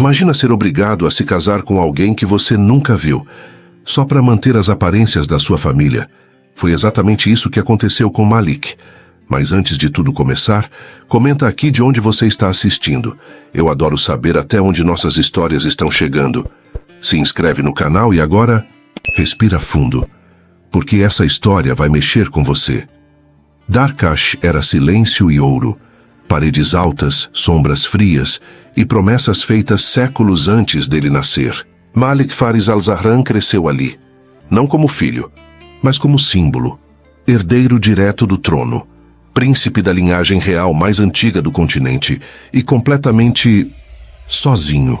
Imagina ser obrigado a se casar com alguém que você nunca viu, só para manter as aparências da sua família. Foi exatamente isso que aconteceu com Malik. Mas antes de tudo começar, comenta aqui de onde você está assistindo. Eu adoro saber até onde nossas histórias estão chegando. Se inscreve no canal e agora, respira fundo, porque essa história vai mexer com você. Darkash era silêncio e ouro, paredes altas, sombras frias e promessas feitas séculos antes dele nascer. Malik Faris al-Zahran cresceu ali, não como filho, mas como símbolo, herdeiro direto do trono, príncipe da linhagem real mais antiga do continente e completamente sozinho.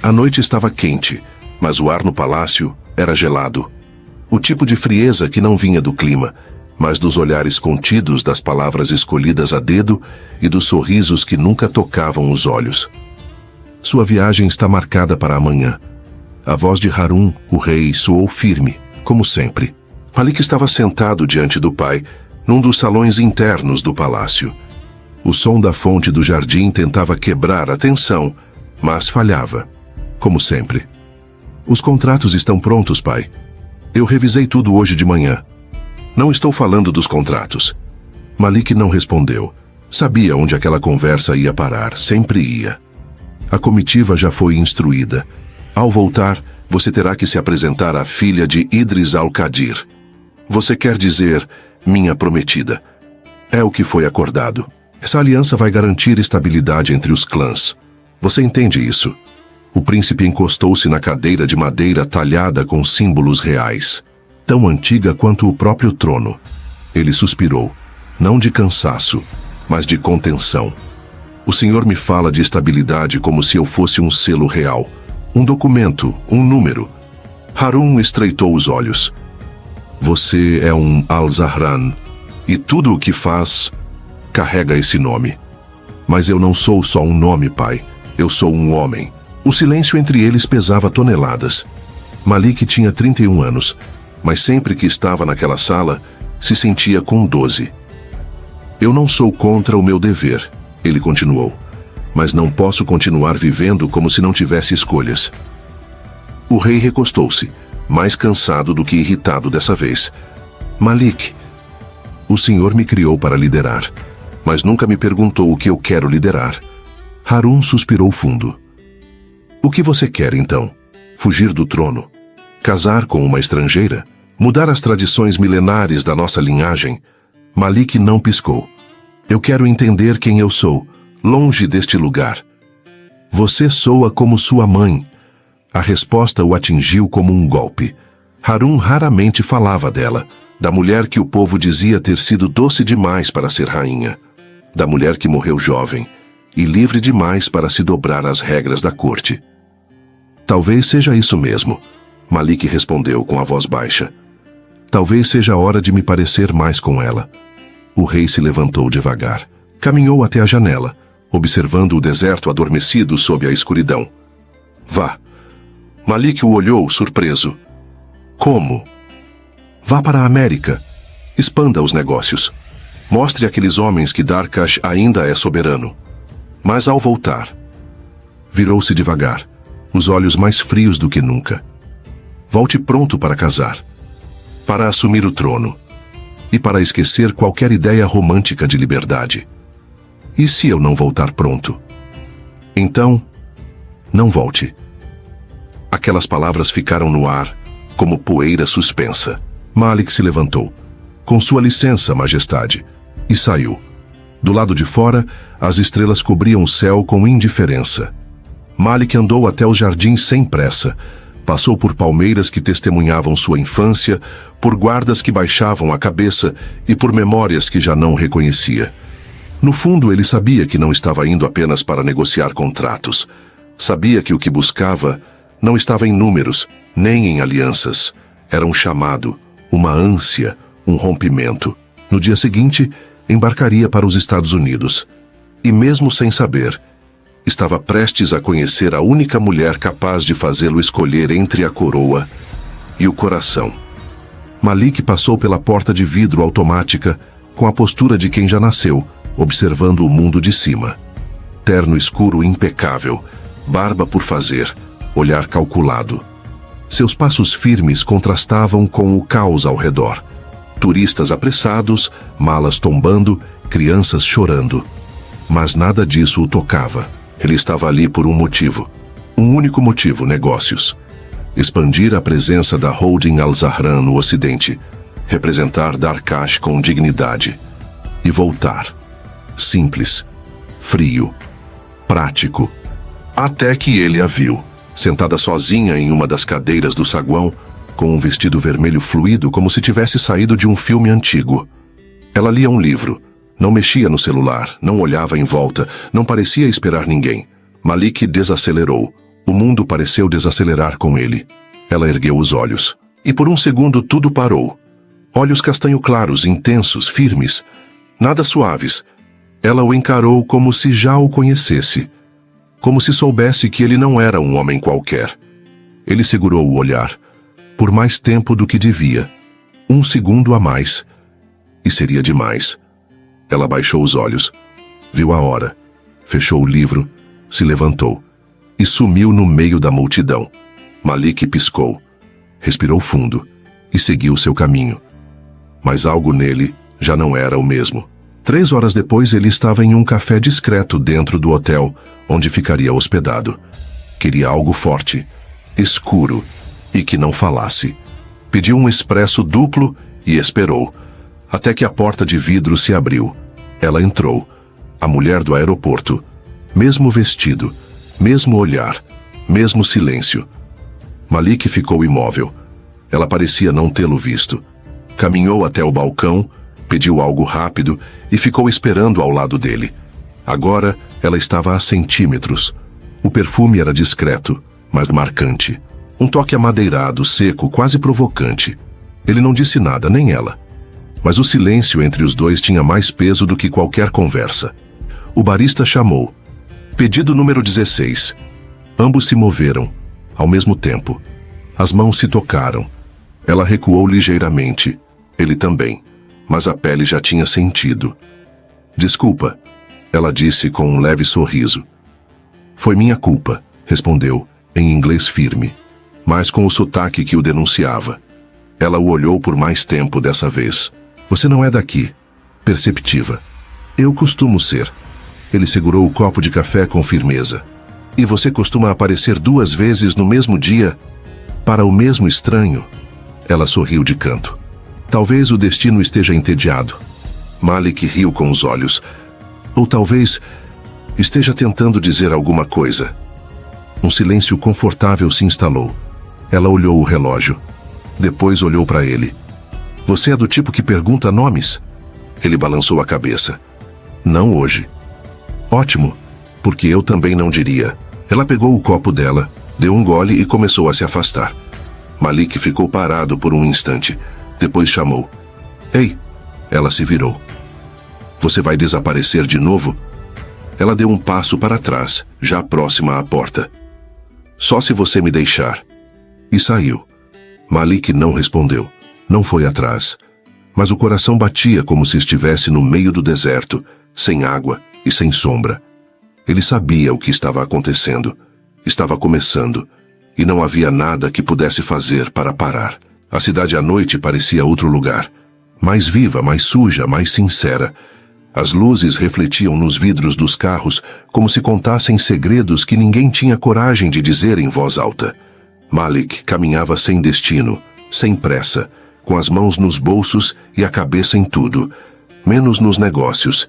A noite estava quente, mas o ar no palácio era gelado. O tipo de frieza que não vinha do clima, mas dos olhares contidos das palavras escolhidas a dedo e dos sorrisos que nunca tocavam os olhos. Sua viagem está marcada para amanhã. A voz de Harun, o rei, soou firme, como sempre. Malik estava sentado diante do pai, num dos salões internos do palácio. O som da fonte do jardim tentava quebrar a tensão, mas falhava, como sempre. Os contratos estão prontos, pai. Eu revisei tudo hoje de manhã. Não estou falando dos contratos. Malik não respondeu. Sabia onde aquela conversa ia parar, sempre ia. A comitiva já foi instruída. Ao voltar, você terá que se apresentar à filha de Idris al-Qadir. Você quer dizer, minha prometida. É o que foi acordado. Essa aliança vai garantir estabilidade entre os clãs. Você entende isso? O príncipe encostou-se na cadeira de madeira talhada com símbolos reais, tão antiga quanto o próprio trono. Ele suspirou, não de cansaço, mas de contenção. O senhor me fala de estabilidade como se eu fosse um selo real, um documento, um número. Harun estreitou os olhos. Você é um al-Zahran, e tudo o que faz carrega esse nome. Mas eu não sou só um nome, pai. Eu sou um homem. O silêncio entre eles pesava toneladas. Malik tinha 31 anos, mas sempre que estava naquela sala, se sentia com 12. Eu não sou contra o meu dever, ele continuou, mas não posso continuar vivendo como se não tivesse escolhas. O rei recostou-se, mais cansado do que irritado dessa vez. Malik, o senhor me criou para liderar, mas nunca me perguntou o que eu quero liderar. Harun suspirou fundo. O que você quer, então? Fugir do trono? Casar com uma estrangeira? Mudar as tradições milenares da nossa linhagem? Malik não piscou. Eu quero entender quem eu sou, longe deste lugar. Você soa como sua mãe. A resposta o atingiu como um golpe. Harun raramente falava dela, da mulher que o povo dizia ter sido doce demais para ser rainha, da mulher que morreu jovem e livre demais para se dobrar às regras da corte. Talvez seja isso mesmo, Malik respondeu com a voz baixa. Talvez seja a hora de me parecer mais com ela. O rei se levantou devagar. Caminhou até a janela, observando o deserto adormecido sob a escuridão. Vá. Malik o olhou, surpreso. Como? Vá para a América. Expanda os negócios. Mostre àqueles homens que Darkash ainda é soberano. Mas ao voltar, virou-se devagar, os olhos mais frios do que nunca. Volte pronto para casar, para assumir o trono e para esquecer qualquer ideia romântica de liberdade. E se eu não voltar pronto? Então, não volte. Aquelas palavras ficaram no ar, como poeira suspensa. Malik se levantou. Com sua licença, majestade, e saiu. Do lado de fora, as estrelas cobriam o céu com indiferença. Malik andou até o jardim sem pressa. Passou por palmeiras que testemunhavam sua infância, por guardas que baixavam a cabeça e por memórias que já não reconhecia. No fundo, ele sabia que não estava indo apenas para negociar contratos. Sabia que o que buscava não estava em números, nem em alianças. Era um chamado, uma ânsia, um rompimento. No dia seguinte, embarcaria para os Estados Unidos. E mesmo sem saber, estava prestes a conhecer a única mulher capaz de fazê-lo escolher entre a coroa e o coração. Malik passou pela porta de vidro automática com a postura de quem já nasceu, observando o mundo de cima. Terno escuro impecável, barba por fazer, olhar calculado. Seus passos firmes contrastavam com o caos ao redor. Turistas apressados, malas tombando, crianças chorando. Mas nada disso o tocava. Ele estava ali por um motivo. Um único motivo: negócios. Expandir a presença da Holding Al Zahran no Ocidente. Representar Darkash com dignidade. E voltar. Simples. Frio. Prático. Até que ele a viu, sentada sozinha em uma das cadeiras do saguão, com um vestido vermelho fluido como se tivesse saído de um filme antigo. Ela lia um livro. Não mexia no celular, não olhava em volta, não parecia esperar ninguém. Malik desacelerou. O mundo pareceu desacelerar com ele. Ela ergueu os olhos. E por um segundo tudo parou. Olhos castanho claros, intensos, firmes. Nada suaves. Ela o encarou como se já o conhecesse. Como se soubesse que ele não era um homem qualquer. Ele segurou o olhar. Por mais tempo do que devia. Um segundo a mais. E seria demais. Ela baixou os olhos. Viu a hora. Fechou o livro. Se levantou. E sumiu no meio da multidão. Malik piscou. Respirou fundo. E seguiu seu caminho. Mas algo nele já não era o mesmo. 3 horas depois ele estava em um café discreto dentro do hotel, onde ficaria hospedado. Queria algo forte, escuro, e que não falasse. Pediu um expresso duplo e esperou, até que a porta de vidro se abriu. Ela entrou, a mulher do aeroporto. Mesmo vestido, mesmo olhar, mesmo silêncio. Malik ficou imóvel. Ela parecia não tê-lo visto. Caminhou até o balcão, pediu algo rápido e ficou esperando ao lado dele. Agora, ela estava a centímetros. O perfume era discreto, mas marcante. Um toque amadeirado, seco, quase provocante. Ele não disse nada, nem ela. Mas o silêncio entre os dois tinha mais peso do que qualquer conversa. O barista chamou. Pedido número 16. Ambos se moveram, ao mesmo tempo. As mãos se tocaram. Ela recuou ligeiramente. Ele também. Mas a pele já tinha sentido. Desculpa, ela disse com um leve sorriso. Foi minha culpa, respondeu, em inglês firme, mas com o sotaque que o denunciava. Ela o olhou por mais tempo dessa vez. Você não é daqui. Perceptiva. Eu costumo ser. Ele segurou o copo de café com firmeza. E você costuma aparecer 2 vezes no mesmo dia, para o mesmo estranho? Ela sorriu de canto. Talvez o destino esteja entediado. Malik riu com os olhos. Ou talvez esteja tentando dizer alguma coisa. Um silêncio confortável se instalou. Ela olhou o relógio. Depois olhou para ele. Você é do tipo que pergunta nomes? Ele balançou a cabeça. Não hoje. Ótimo, porque eu também não diria. Ela pegou o copo dela, deu um gole e começou a se afastar. Malik ficou parado por um instante. Depois chamou. Ei! Ela se virou. Você vai desaparecer de novo? Ela deu um passo para trás, já próxima à porta. Só se você me deixar. E saiu. Malik não respondeu. Não foi atrás. Mas o coração batia como se estivesse no meio do deserto, sem água e sem sombra. Ele sabia o que estava acontecendo. Estava começando. E não havia nada que pudesse fazer para parar. A cidade à noite parecia outro lugar. Mais viva, mais suja, mais sincera. As luzes refletiam nos vidros dos carros como se contassem segredos que ninguém tinha coragem de dizer em voz alta. Malik caminhava sem destino, sem pressa, com as mãos nos bolsos e a cabeça em tudo, menos nos negócios.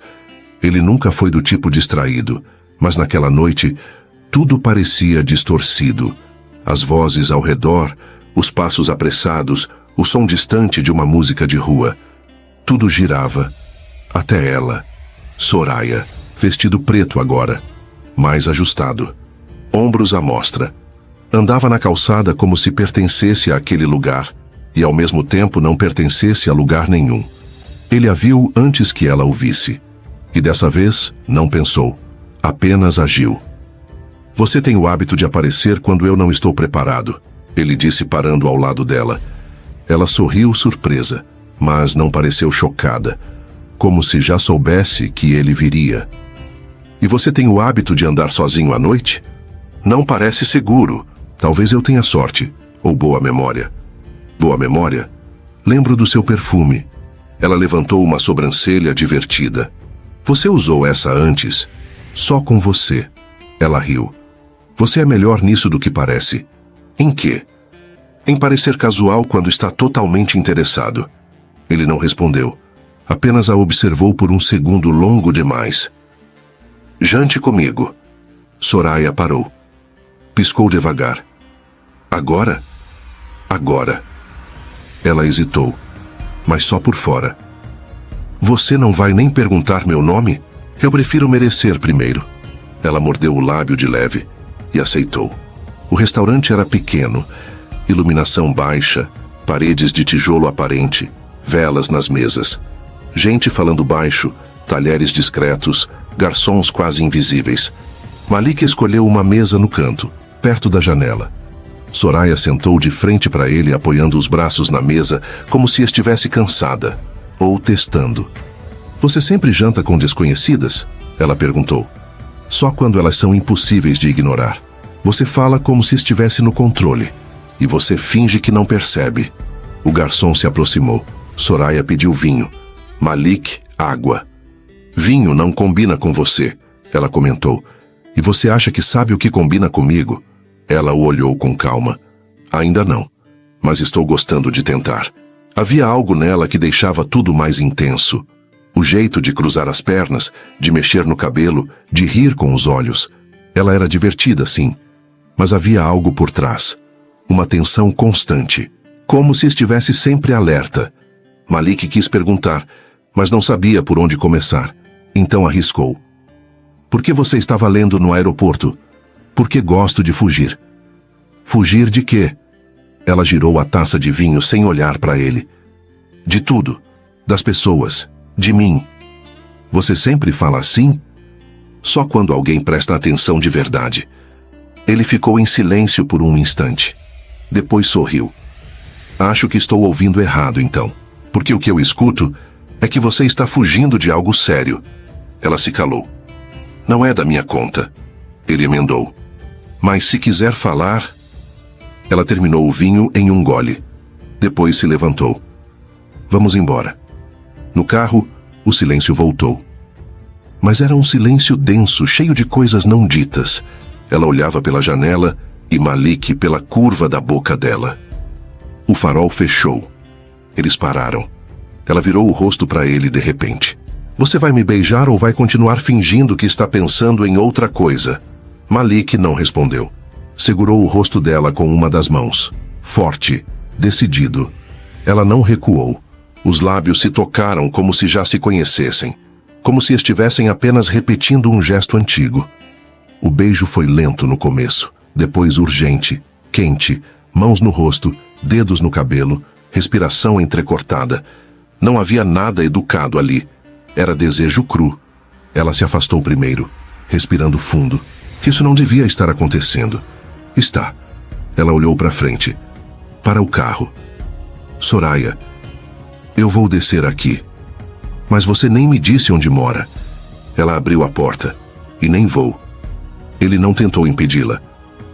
Ele nunca foi do tipo distraído, mas naquela noite tudo parecia distorcido. As vozes ao redor, os passos apressados, o som distante de uma música de rua. Tudo girava. Até ela. Soraya, vestido preto agora, mais ajustado. Ombros à mostra. Andava na calçada como se pertencesse àquele lugar, e ao mesmo tempo não pertencesse a lugar nenhum. Ele a viu antes que ela o visse. E dessa vez, não pensou. Apenas agiu. Você tem o hábito de aparecer quando eu não estou preparado, ele disse parando ao lado dela. Ela sorriu surpresa, mas não pareceu chocada, como se já soubesse que ele viria. E você tem o hábito de andar sozinho à noite? Não parece seguro. Talvez eu tenha sorte. Ou boa memória. Boa memória? Lembro do seu perfume. Ela levantou uma sobrancelha divertida. Você usou essa antes? Só com você. Ela riu. Você é melhor nisso do que parece. Em quê? Em parecer casual quando está totalmente interessado. Ele não respondeu. Apenas a observou por um segundo longo demais. Jante comigo. Soraya parou. Piscou devagar. Agora? Agora. Ela hesitou, mas só por fora. Você não vai nem perguntar meu nome? Eu prefiro merecer primeiro. Ela mordeu o lábio de leve e aceitou. O restaurante era pequeno, iluminação baixa, paredes de tijolo aparente, velas nas mesas. Gente falando baixo, talheres discretos, garçons quase invisíveis. Malik escolheu uma mesa no canto, perto da janela. Soraya sentou de frente para ele, apoiando os braços na mesa, como se estivesse cansada, ou testando. Você sempre janta com desconhecidas? Ela perguntou. Só quando elas são impossíveis de ignorar. Você fala como se estivesse no controle, e você finge que não percebe. O garçom se aproximou. Soraya pediu vinho. Malik, água. Vinho não combina com você, ela comentou. E você acha que sabe o que combina comigo? Ela o olhou com calma. Ainda não, mas estou gostando de tentar. Havia algo nela que deixava tudo mais intenso. O jeito de cruzar as pernas, de mexer no cabelo, de rir com os olhos. Ela era divertida, sim, mas havia algo por trás. Uma tensão constante, como se estivesse sempre alerta. Malik quis perguntar, mas não sabia por onde começar. Então arriscou. Por que você estava lendo no aeroporto? Porque gosto de fugir. Fugir de quê? Ela girou a taça de vinho sem olhar para ele. De tudo. Das pessoas. De mim. Você sempre fala assim? Só quando alguém presta atenção de verdade. Ele ficou em silêncio por um instante. Depois sorriu. Acho que estou ouvindo errado, então. Porque o que eu escuto é que você está fugindo de algo sério. Ela se calou. Não é da minha conta. Ele emendou. Mas se quiser falar... Ela terminou o vinho em um gole. Depois se levantou. Vamos embora. No carro, o silêncio voltou. Mas era um silêncio denso, cheio de coisas não ditas. Ela olhava pela janela e Malik pela curva da boca dela. O farol fechou. Eles pararam. Ela virou o rosto para ele de repente. Você vai me beijar ou vai continuar fingindo que está pensando em outra coisa? Malik não respondeu. Segurou o rosto dela com uma das mãos. Forte, decidido. Ela não recuou. Os lábios se tocaram como se já se conhecessem. Como se estivessem apenas repetindo um gesto antigo. O beijo foi lento no começo, depois urgente, quente, mãos no rosto, dedos no cabelo, respiração entrecortada. Não havia nada educado ali. Era desejo cru. Ela se afastou primeiro, respirando fundo. Isso não devia estar acontecendo. Está. Ela olhou para frente. Para o carro. Soraya, eu vou descer aqui. Mas você nem me disse onde mora. Ela abriu a porta. E nem vou. Ele não tentou impedi-la.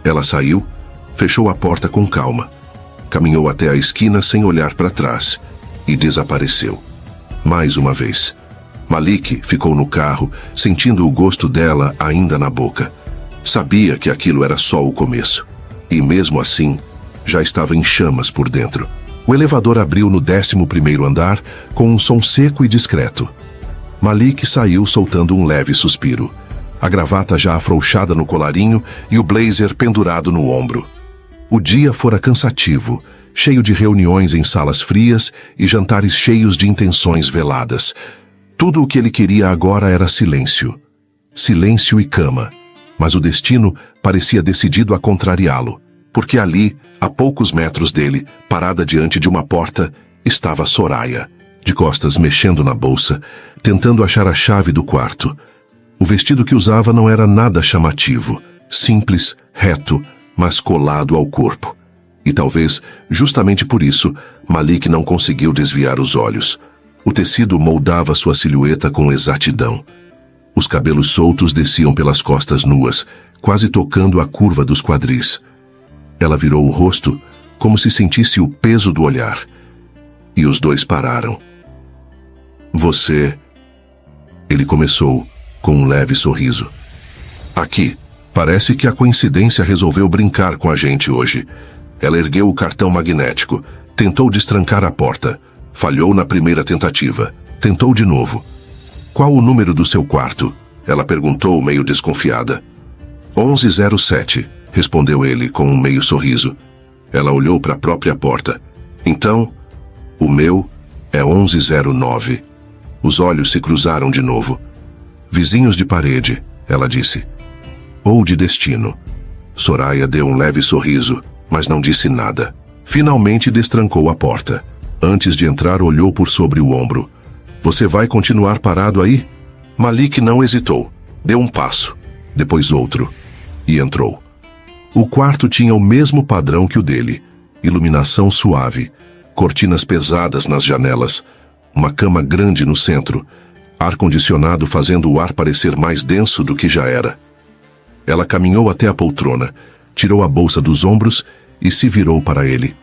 Ela saiu, fechou a porta com calma. Caminhou até a esquina sem olhar para trás. E desapareceu. Mais uma vez. Malik ficou no carro, sentindo o gosto dela ainda na boca. Sabia que aquilo era só o começo. E mesmo assim, já estava em chamas por dentro. O elevador abriu no 11º andar, com um som seco e discreto. Malik saiu soltando um leve suspiro. A gravata já afrouxada no colarinho e o blazer pendurado no ombro. O dia fora cansativo, cheio de reuniões em salas frias e jantares cheios de intenções veladas. Tudo o que ele queria agora era silêncio. Silêncio e cama. Mas o destino parecia decidido a contrariá-lo, porque ali, a poucos metros dele, parada diante de uma porta, estava Soraya, de costas mexendo na bolsa, tentando achar a chave do quarto. O vestido que usava não era nada chamativo, simples, reto, mas colado ao corpo. E talvez, justamente por isso, Malik não conseguiu desviar os olhos. O tecido moldava sua silhueta com exatidão. Os cabelos soltos desciam pelas costas nuas, quase tocando a curva dos quadris. Ela virou o rosto, como se sentisse o peso do olhar. E os dois pararam. Você... Ele começou, com um leve sorriso. Aqui, parece que a coincidência resolveu brincar com a gente hoje. Ela ergueu o cartão magnético, tentou destrancar a porta. Falhou na primeira tentativa. Tentou de novo. Qual o número do seu quarto? Ela perguntou, meio desconfiada. 1107, respondeu ele com um meio sorriso. Ela olhou para a própria porta. Então, o meu é 1109. Os olhos se cruzaram de novo. Vizinhos de parede, ela disse. Ou de destino. Soraya deu um leve sorriso, mas não disse nada. Finalmente destrancou a porta. Antes de entrar, olhou por sobre o ombro. Você vai continuar parado aí? Malik não hesitou. Deu um passo, depois outro, e entrou. O quarto tinha o mesmo padrão que o dele. Iluminação suave, cortinas pesadas nas janelas, uma cama grande no centro, ar-condicionado fazendo o ar parecer mais denso do que já era. Ela caminhou até a poltrona, tirou a bolsa dos ombros e se virou para ele.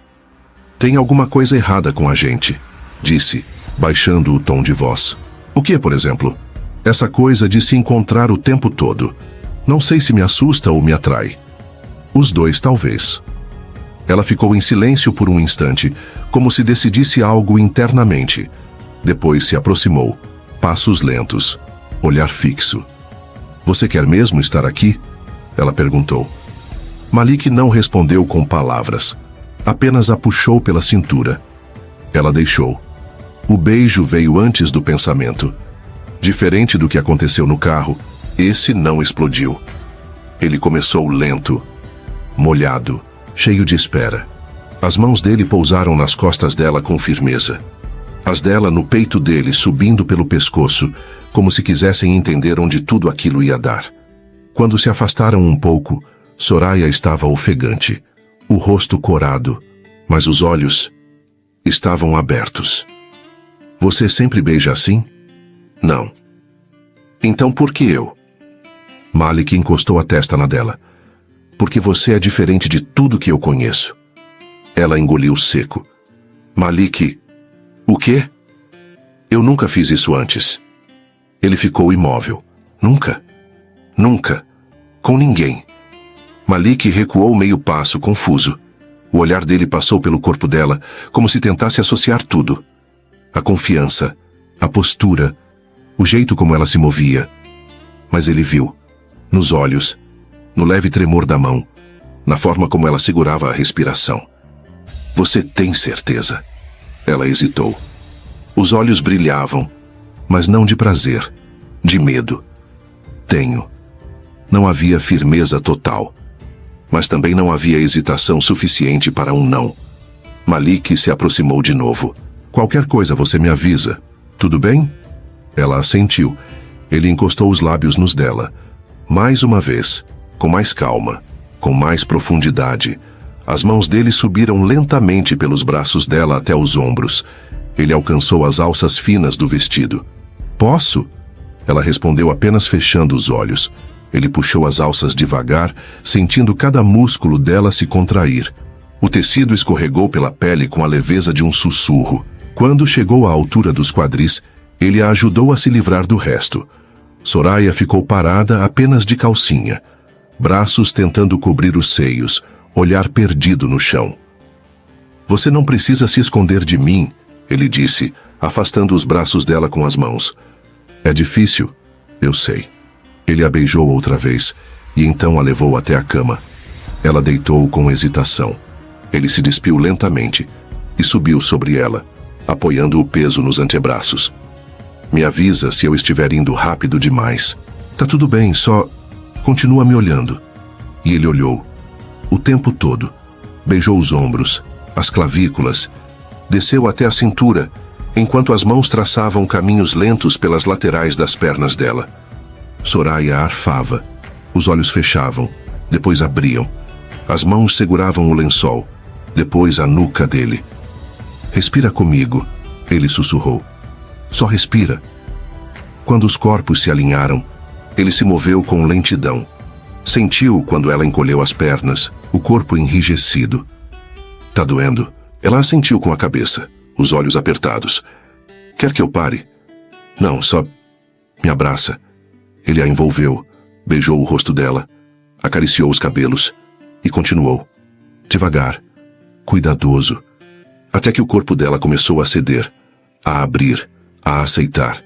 Tem alguma coisa errada com a gente, disse, baixando o tom de voz. O que, por exemplo? Essa coisa de se encontrar o tempo todo. Não sei se me assusta ou me atrai. Os dois, talvez. Ela ficou em silêncio por um instante, como se decidisse algo internamente. Depois se aproximou, passos lentos, olhar fixo. Você quer mesmo estar aqui? Ela perguntou. Malik não respondeu com palavras. Apenas a puxou pela cintura. Ela deixou. O beijo veio antes do pensamento. Diferente do que aconteceu no carro, esse não explodiu. Ele começou lento, molhado, cheio de espera. As mãos dele pousaram nas costas dela com firmeza. As dela no peito dele, subindo pelo pescoço, como se quisessem entender onde tudo aquilo ia dar. Quando se afastaram um pouco, Soraya estava ofegante, o rosto corado, mas os olhos estavam abertos. Você sempre beija assim? Não. Então por que eu? Malik encostou a testa na dela. Porque você é diferente de tudo que eu conheço. Ela engoliu seco. Malik, o quê? Eu nunca fiz isso antes. Ele ficou imóvel. Nunca. Nunca. Com ninguém. Malik recuou meio passo, confuso. O olhar dele passou pelo corpo dela, como se tentasse associar tudo. A confiança, a postura, o jeito como ela se movia. Mas ele viu, nos olhos, no leve tremor da mão, na forma como ela segurava a respiração. Você tem certeza? Ela hesitou. Os olhos brilhavam, mas não de prazer, de medo. Tenho. Não havia firmeza total, mas também não havia hesitação suficiente para um não. Malik se aproximou de novo. Qualquer coisa você me avisa. Tudo bem? Ela assentiu. Ele encostou os lábios nos dela. Mais uma vez, com mais calma, com mais profundidade. As mãos dele subiram lentamente pelos braços dela até os ombros. Ele alcançou as alças finas do vestido. Posso? Ela respondeu apenas fechando os olhos. Ele puxou as alças devagar, sentindo cada músculo dela se contrair. O tecido escorregou pela pele com a leveza de um sussurro. Quando chegou à altura dos quadris, ele a ajudou a se livrar do resto. Soraya ficou parada apenas de calcinha, braços tentando cobrir os seios, olhar perdido no chão. Você não precisa se esconder de mim, ele disse, afastando os braços dela com as mãos. É difícil, eu sei. Ele a beijou outra vez, e então a levou até a cama. Ela deitou com hesitação. Ele se despiu lentamente e subiu sobre ela, apoiando o peso nos antebraços. Me avisa se eu estiver indo rápido demais. Tá tudo bem, só continua me olhando. E ele olhou, o tempo todo. Beijou os ombros, as clavículas, desceu até a cintura, enquanto as mãos traçavam caminhos lentos pelas laterais das pernas dela. Soraya arfava. Os olhos fechavam, depois abriam. As mãos seguravam o lençol, depois a nuca dele. Respira comigo, ele sussurrou. Só respira. Quando os corpos se alinharam, ele se moveu com lentidão. Sentiu quando ela encolheu as pernas, o corpo enrijecido. Tá doendo? Ela assentiu com a cabeça, os olhos apertados. Quer que eu pare? Não, só me abraça. Ele a envolveu, beijou o rosto dela, acariciou os cabelos e continuou. Devagar, cuidadoso, até que o corpo dela começou a ceder, a abrir, a aceitar.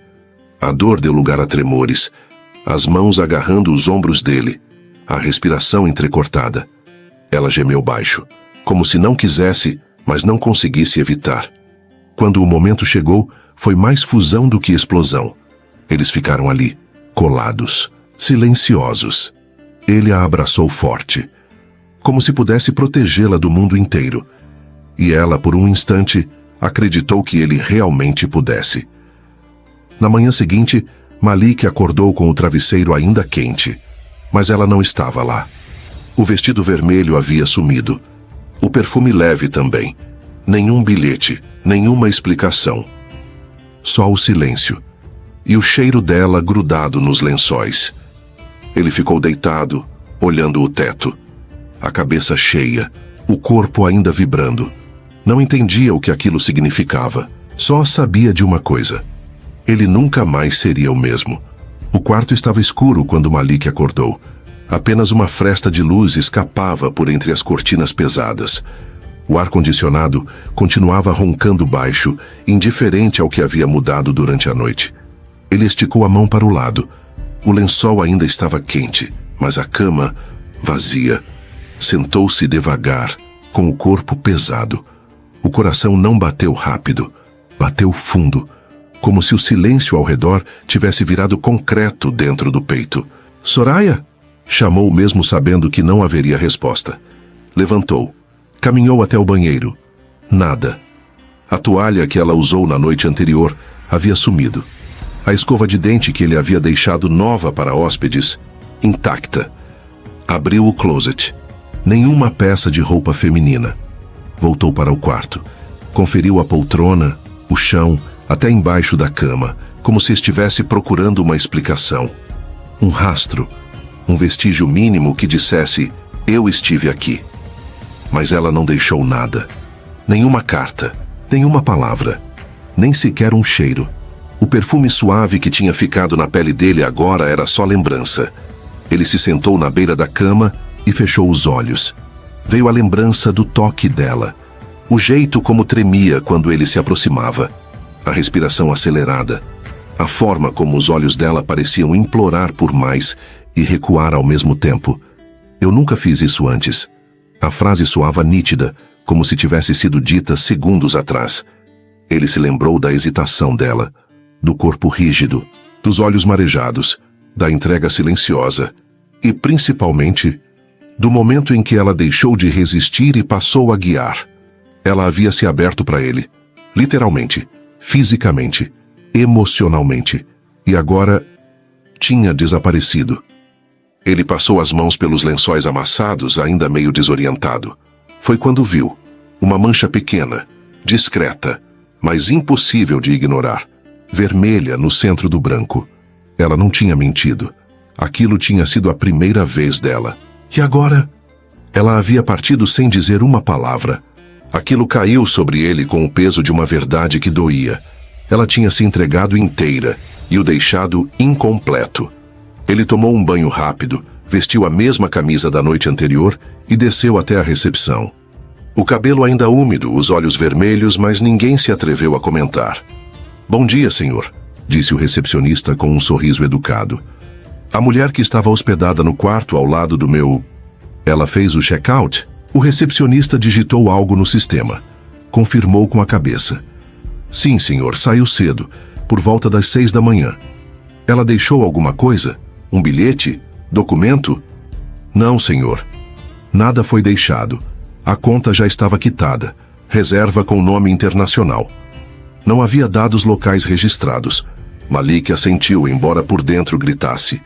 A dor deu lugar a tremores, as mãos agarrando os ombros dele, a respiração entrecortada. Ela gemeu baixo, como se não quisesse, mas não conseguisse evitar. Quando o momento chegou, foi mais fusão do que explosão. Eles ficaram ali, colados, silenciosos. Ele a abraçou forte, como se pudesse protegê-la do mundo inteiro. E ela, por um instante, acreditou que ele realmente pudesse. Na manhã seguinte, Malik acordou com o travesseiro ainda quente, mas ela não estava lá. O vestido vermelho havia sumido. O perfume leve também. Nenhum bilhete, nenhuma explicação. Só o silêncio. E o cheiro dela grudado nos lençóis. Ele ficou deitado, olhando o teto. A cabeça cheia, o corpo ainda vibrando. Não entendia o que aquilo significava. Só sabia de uma coisa. Ele nunca mais seria o mesmo. O quarto estava escuro quando Malik acordou. Apenas uma fresta de luz escapava por entre as cortinas pesadas. O ar-condicionado continuava roncando baixo, indiferente ao que havia mudado durante a noite. Ele esticou a mão para o lado. O lençol ainda estava quente, mas a cama, vazia. Sentou-se devagar, com o corpo pesado. O coração não bateu rápido, bateu fundo, como se o silêncio ao redor tivesse virado concreto dentro do peito. Soraya? Chamou mesmo sabendo que não haveria resposta. Levantou. Caminhou até o banheiro. Nada. A toalha que ela usou na noite anterior havia sumido. A escova de dente que ele havia deixado nova para hóspedes, intacta. Abriu o closet. Nenhuma peça de roupa feminina. Voltou para o quarto. Conferiu a poltrona, o chão, até embaixo da cama, como se estivesse procurando uma explicação. Um rastro, um vestígio mínimo que dissesse, eu estive aqui. Mas ela não deixou nada. Nenhuma carta, nenhuma palavra, nem sequer um cheiro. O perfume suave que tinha ficado na pele dele agora era só lembrança. Ele se sentou na beira da cama e fechou os olhos. Veio a lembrança do toque dela, o jeito como tremia quando ele se aproximava, a respiração acelerada, a forma como os olhos dela pareciam implorar por mais e recuar ao mesmo tempo. Eu nunca fiz isso antes. A frase soava nítida, como se tivesse sido dita segundos atrás. Ele se lembrou da hesitação dela, do corpo rígido, dos olhos marejados, da entrega silenciosa e, principalmente, do momento em que ela deixou de resistir e passou a guiar. Ela havia se aberto para ele, literalmente, fisicamente, emocionalmente, e agora tinha desaparecido. Ele passou as mãos pelos lençóis amassados, ainda meio desorientado. Foi quando viu uma mancha pequena, discreta, mas impossível de ignorar, vermelha no centro do branco. Ela não tinha mentido. Aquilo tinha sido a primeira vez dela. E agora? Ela havia partido sem dizer uma palavra. Aquilo caiu sobre ele com o peso de uma verdade que doía. Ela tinha se entregado inteira e o deixado incompleto. Ele tomou um banho rápido, vestiu a mesma camisa da noite anterior e desceu até a recepção. O cabelo ainda úmido, os olhos vermelhos, mas ninguém se atreveu a comentar. Bom dia, senhor, disse o recepcionista com um sorriso educado. A mulher que estava hospedada no quarto ao lado do meu... Ela fez o check-out? O recepcionista digitou algo no sistema. Confirmou com a cabeça. Sim, senhor, saiu cedo, por volta das 6 da manhã. Ela deixou alguma coisa? Um bilhete? Documento? Não, senhor. Nada foi deixado. A conta já estava quitada. Reserva com nome internacional. Não havia dados locais registrados. Malik assentiu, embora por dentro gritasse.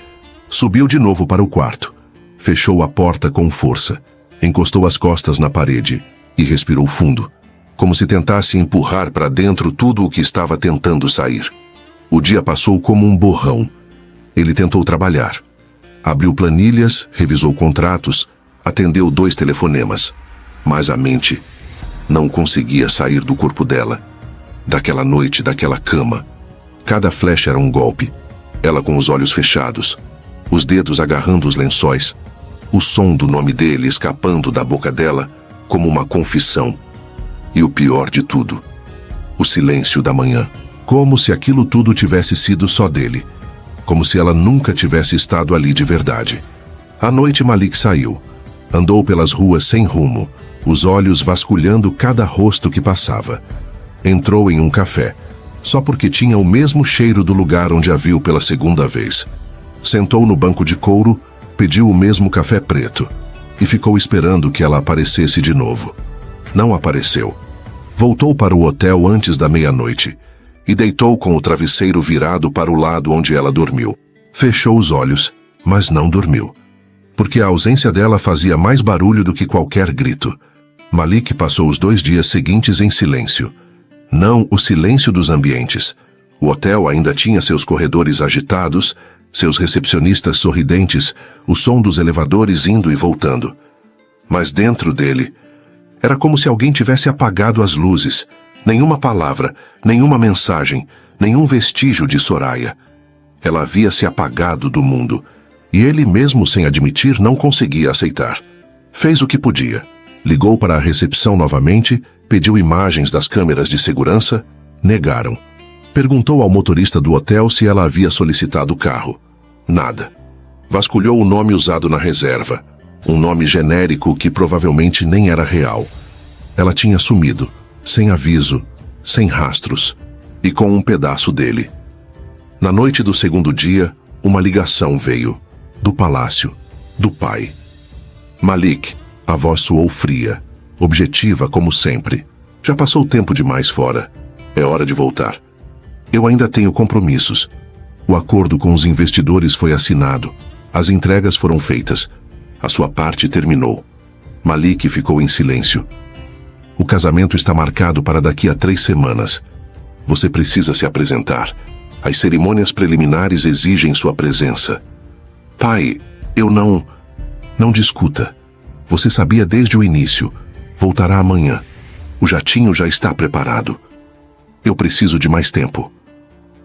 Subiu de novo para o quarto. Fechou a porta com força. Encostou as costas na parede e respirou fundo, como se tentasse empurrar para dentro tudo o que estava tentando sair. O dia passou como um borrão. Ele tentou trabalhar. Abriu planilhas, revisou contratos, atendeu 2 telefonemas. Mas a mente não conseguia sair do corpo dela. Daquela noite, daquela cama. Cada flecha era um golpe. Ela com os olhos fechados, os dedos agarrando os lençóis. O som do nome dele escapando da boca dela como uma confissão. E o pior de tudo, o silêncio da manhã. Como se aquilo tudo tivesse sido só dele. Como se ela nunca tivesse estado ali de verdade. À noite Malik saiu. Andou pelas ruas sem rumo, os olhos vasculhando cada rosto que passava. Entrou em um café, só porque tinha o mesmo cheiro do lugar onde a viu pela segunda vez. Sentou no banco de couro, pediu o mesmo café preto e ficou esperando que ela aparecesse de novo. Não apareceu. Voltou para o hotel antes da meia-noite e deitou com o travesseiro virado para o lado onde ela dormiu. Fechou os olhos, mas não dormiu, porque a ausência dela fazia mais barulho do que qualquer grito. Malik passou os 2 dias seguintes em silêncio. Não o silêncio dos ambientes. O hotel ainda tinha seus corredores agitados, seus recepcionistas sorridentes, o som dos elevadores indo e voltando. Mas dentro dele, era como se alguém tivesse apagado as luzes. Nenhuma palavra, nenhuma mensagem, nenhum vestígio de Soraya. Ela havia se apagado do mundo, e ele mesmo sem admitir não conseguia aceitar. Fez o que podia. Ligou para a recepção novamente, pediu imagens das câmeras de segurança, negaram. Perguntou ao motorista do hotel se ela havia solicitado o carro. Nada. Vasculhou o nome usado na reserva, um nome genérico que provavelmente nem era real. Ela tinha sumido, sem aviso, sem rastros, e com um pedaço dele. Na noite do segundo dia, uma ligação veio, do palácio, do pai. Malik, a voz soou fria, objetiva como sempre. Já passou tempo demais fora. É hora de voltar. Eu ainda tenho compromissos. O acordo com os investidores foi assinado. As entregas foram feitas. A sua parte terminou. Malik ficou em silêncio. O casamento está marcado para daqui a 3 semanas. Você precisa se apresentar. As cerimônias preliminares exigem sua presença. Pai, eu não... Não discuta. Você sabia desde o início. Voltará amanhã. O jatinho já está preparado. Eu preciso de mais tempo.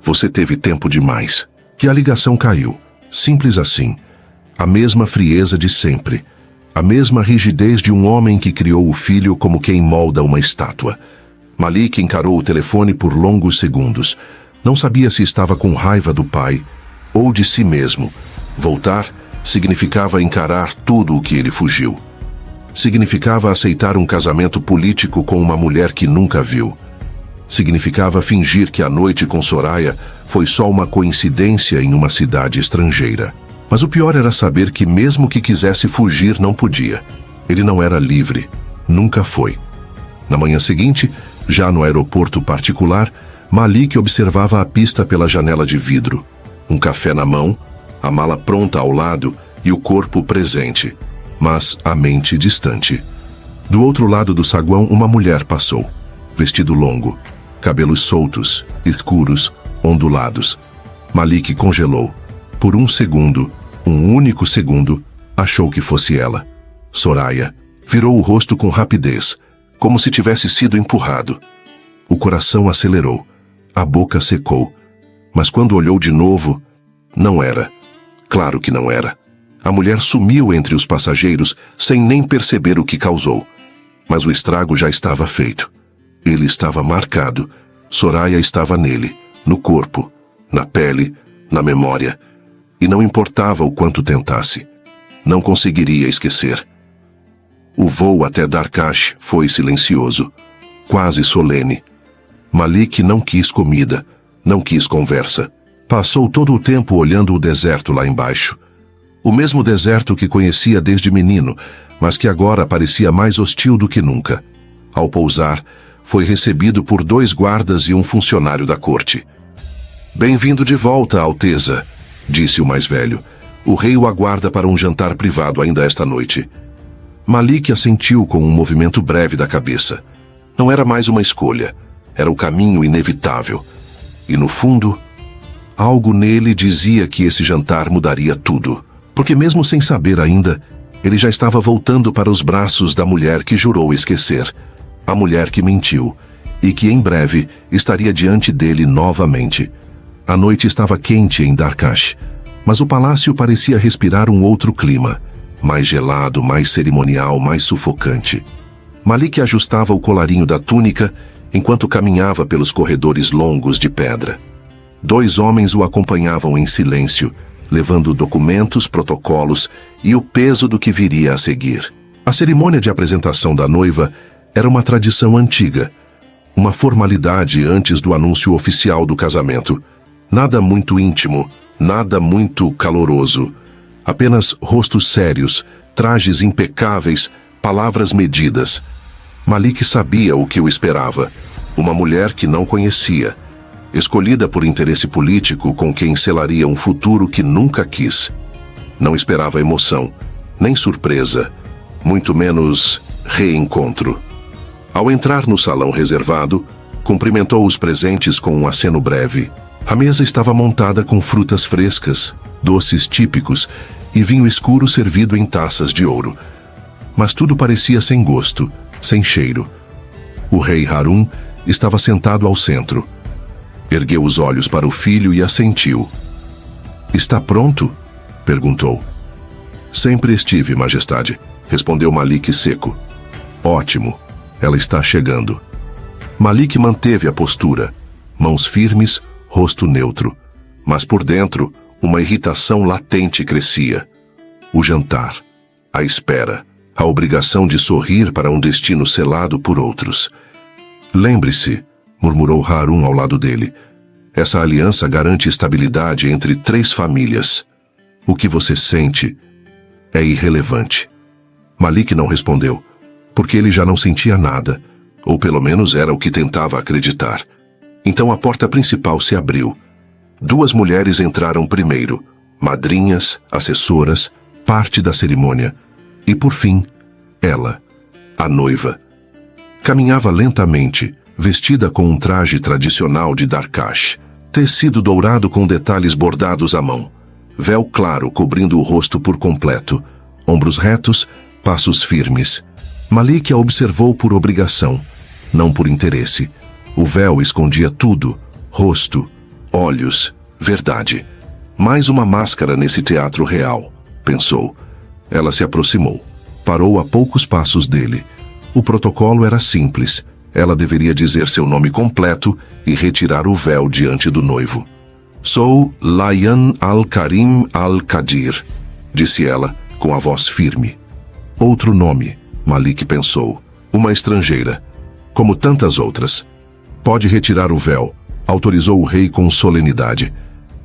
Você teve tempo demais. Que a ligação caiu. Simples assim. A mesma frieza de sempre. A mesma rigidez de um homem que criou o filho como quem molda uma estátua. Malik encarou o telefone por longos segundos. Não sabia se estava com raiva do pai ou de si mesmo. Voltar significava encarar tudo o que ele fugiu. Significava aceitar um casamento político com uma mulher que nunca viu. Significava fingir que a noite com Soraya foi só uma coincidência em uma cidade estrangeira. Mas o pior era saber que mesmo que quisesse fugir, não podia. Ele não era livre. Nunca foi. Na manhã seguinte, já no aeroporto particular, Malik observava a pista pela janela de vidro. Um café na mão, a mala pronta ao lado e o corpo presente, mas a mente distante. Do outro lado do saguão, uma mulher passou. Vestido longo, cabelos soltos, escuros, ondulados. Malik congelou. Por um segundo, um único segundo, achou que fosse ela. Soraya virou o rosto com rapidez, como se tivesse sido empurrado. O coração acelerou, a boca secou. Mas quando olhou de novo, não era. Claro que não era. A mulher sumiu entre os passageiros sem nem perceber o que causou. Mas o estrago já estava feito. Ele estava marcado. Soraya estava nele, no corpo, na pele, na memória. E não importava o quanto tentasse. Não conseguiria esquecer. O voo até Darkash foi silencioso, quase solene. Malik não quis comida, não quis conversa. Passou todo o tempo olhando o deserto lá embaixo. O mesmo deserto que conhecia desde menino, mas que agora parecia mais hostil do que nunca. Ao pousar, foi recebido por 2 guardas e um funcionário da corte. "Bem-vindo de volta, Alteza", disse o mais velho. "O rei o aguarda para um jantar privado ainda esta noite." Malik assentiu com um movimento breve da cabeça. Não era mais uma escolha. Era o caminho inevitável. E no fundo, algo nele dizia que esse jantar mudaria tudo. Porque mesmo sem saber ainda, ele já estava voltando para os braços da mulher que jurou esquecer, a mulher que mentiu, e que em breve estaria diante dele novamente. A noite estava quente em Darkash, mas o palácio parecia respirar um outro clima, mais gelado, mais cerimonial, mais sufocante. Malik ajustava o colarinho da túnica enquanto caminhava pelos corredores longos de pedra. 2 homens o acompanhavam em silêncio, levando documentos, protocolos e o peso do que viria a seguir. A cerimônia de apresentação da noiva era uma tradição antiga, uma formalidade antes do anúncio oficial do casamento. Nada muito íntimo, nada muito caloroso. Apenas rostos sérios, trajes impecáveis, palavras medidas. Malik sabia o que o esperava. Uma mulher que não conhecia, escolhida por interesse político com quem selaria um futuro que nunca quis. Não esperava emoção, nem surpresa, muito menos reencontro. Ao entrar no salão reservado, cumprimentou os presentes com um aceno breve. A mesa estava montada com frutas frescas, doces típicos e vinho escuro servido em taças de ouro. Mas tudo parecia sem gosto, sem cheiro. O rei Harun estava sentado ao centro. Ergueu os olhos para o filho e assentiu. "Está pronto?" perguntou. "Sempre estive, majestade", respondeu Malik seco. "Ótimo, ela está chegando." Malik manteve a postura, mãos firmes, rosto neutro, mas por dentro uma irritação latente crescia. O jantar, a espera, a obrigação de sorrir para um destino selado por outros. "Lembre-se", murmurou Harun ao lado dele, "essa aliança garante estabilidade entre 3 famílias. O que você sente é irrelevante." Malik não respondeu, porque ele já não sentia nada, ou pelo menos era o que tentava acreditar. Então a porta principal se abriu. 2 mulheres entraram primeiro, madrinhas, assessoras, parte da cerimônia. E por fim, ela, a noiva. Caminhava lentamente, vestida com um traje tradicional de Darkash, tecido dourado com detalhes bordados à mão, véu claro cobrindo o rosto por completo, ombros retos, passos firmes. Malik a observou por obrigação, não por interesse. O véu escondia tudo, rosto, olhos, verdade. Mais uma máscara nesse teatro real, pensou. Ela se aproximou, parou a poucos passos dele. O protocolo era simples. Ela deveria dizer seu nome completo e retirar o véu diante do noivo. "Sou Layan al-Karim al-Qadir", disse ela, com a voz firme. Outro nome, Malik pensou. Uma estrangeira, como tantas outras. "Pode retirar o véu", autorizou o rei com solenidade.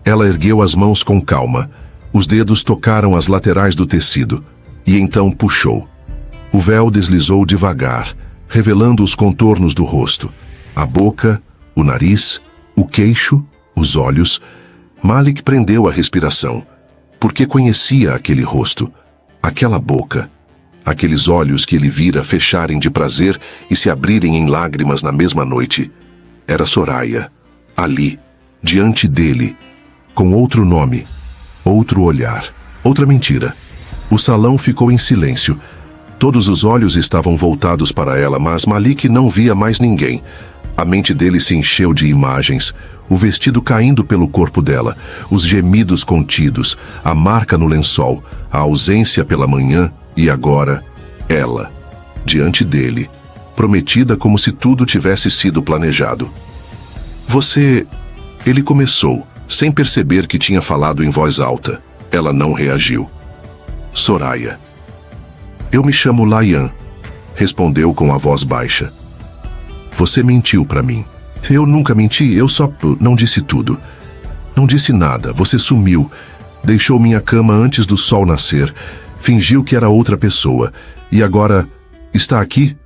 Ela ergueu as mãos com calma. Os dedos tocaram as laterais do tecido, e então puxou. O véu deslizou devagar, revelando os contornos do rosto, a boca, o nariz, o queixo, os olhos. Malik prendeu a respiração, porque conhecia aquele rosto, aquela boca, aqueles olhos que ele vira fecharem de prazer e se abrirem em lágrimas na mesma noite. Era Soraya, ali, diante dele, com outro nome, outro olhar, outra mentira. O salão ficou em silêncio. Todos os olhos estavam voltados para ela, mas Malik não via mais ninguém. A mente dele se encheu de imagens, o vestido caindo pelo corpo dela, os gemidos contidos, a marca no lençol, a ausência pela manhã e agora, ela, diante dele, prometida como se tudo tivesse sido planejado. "Você..." Ele começou, sem perceber que tinha falado em voz alta. Ela não reagiu. "Soraya." "Eu me chamo Layan", respondeu com a voz baixa. "Você mentiu para mim." "Eu nunca menti, eu só não disse tudo. Não disse nada, você sumiu, deixou minha cama antes do sol nascer, fingiu que era outra pessoa, e agora está aqui?"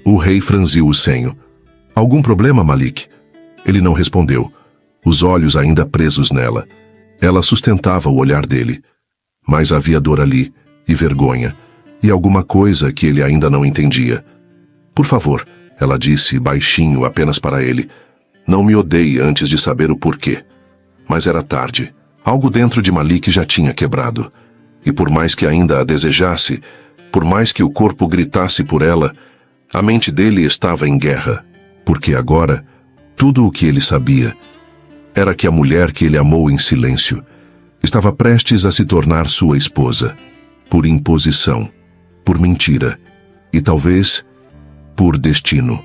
O rei franziu o senho. "Algum problema, Malik?" Ele não respondeu, os olhos ainda presos nela. Ela sustentava o olhar dele, mas havia dor ali, e vergonha, e alguma coisa que ele ainda não entendia. "Por favor", ela disse baixinho apenas para ele, "não me odeie antes de saber o porquê." Mas era tarde. Algo dentro de Malik já tinha quebrado. E por mais que ainda a desejasse, por mais que o corpo gritasse por ela, a mente dele estava em guerra, porque agora, tudo o que ele sabia era que a mulher que ele amou em silêncio estava prestes a se tornar sua esposa, por imposição, por mentira e talvez por destino.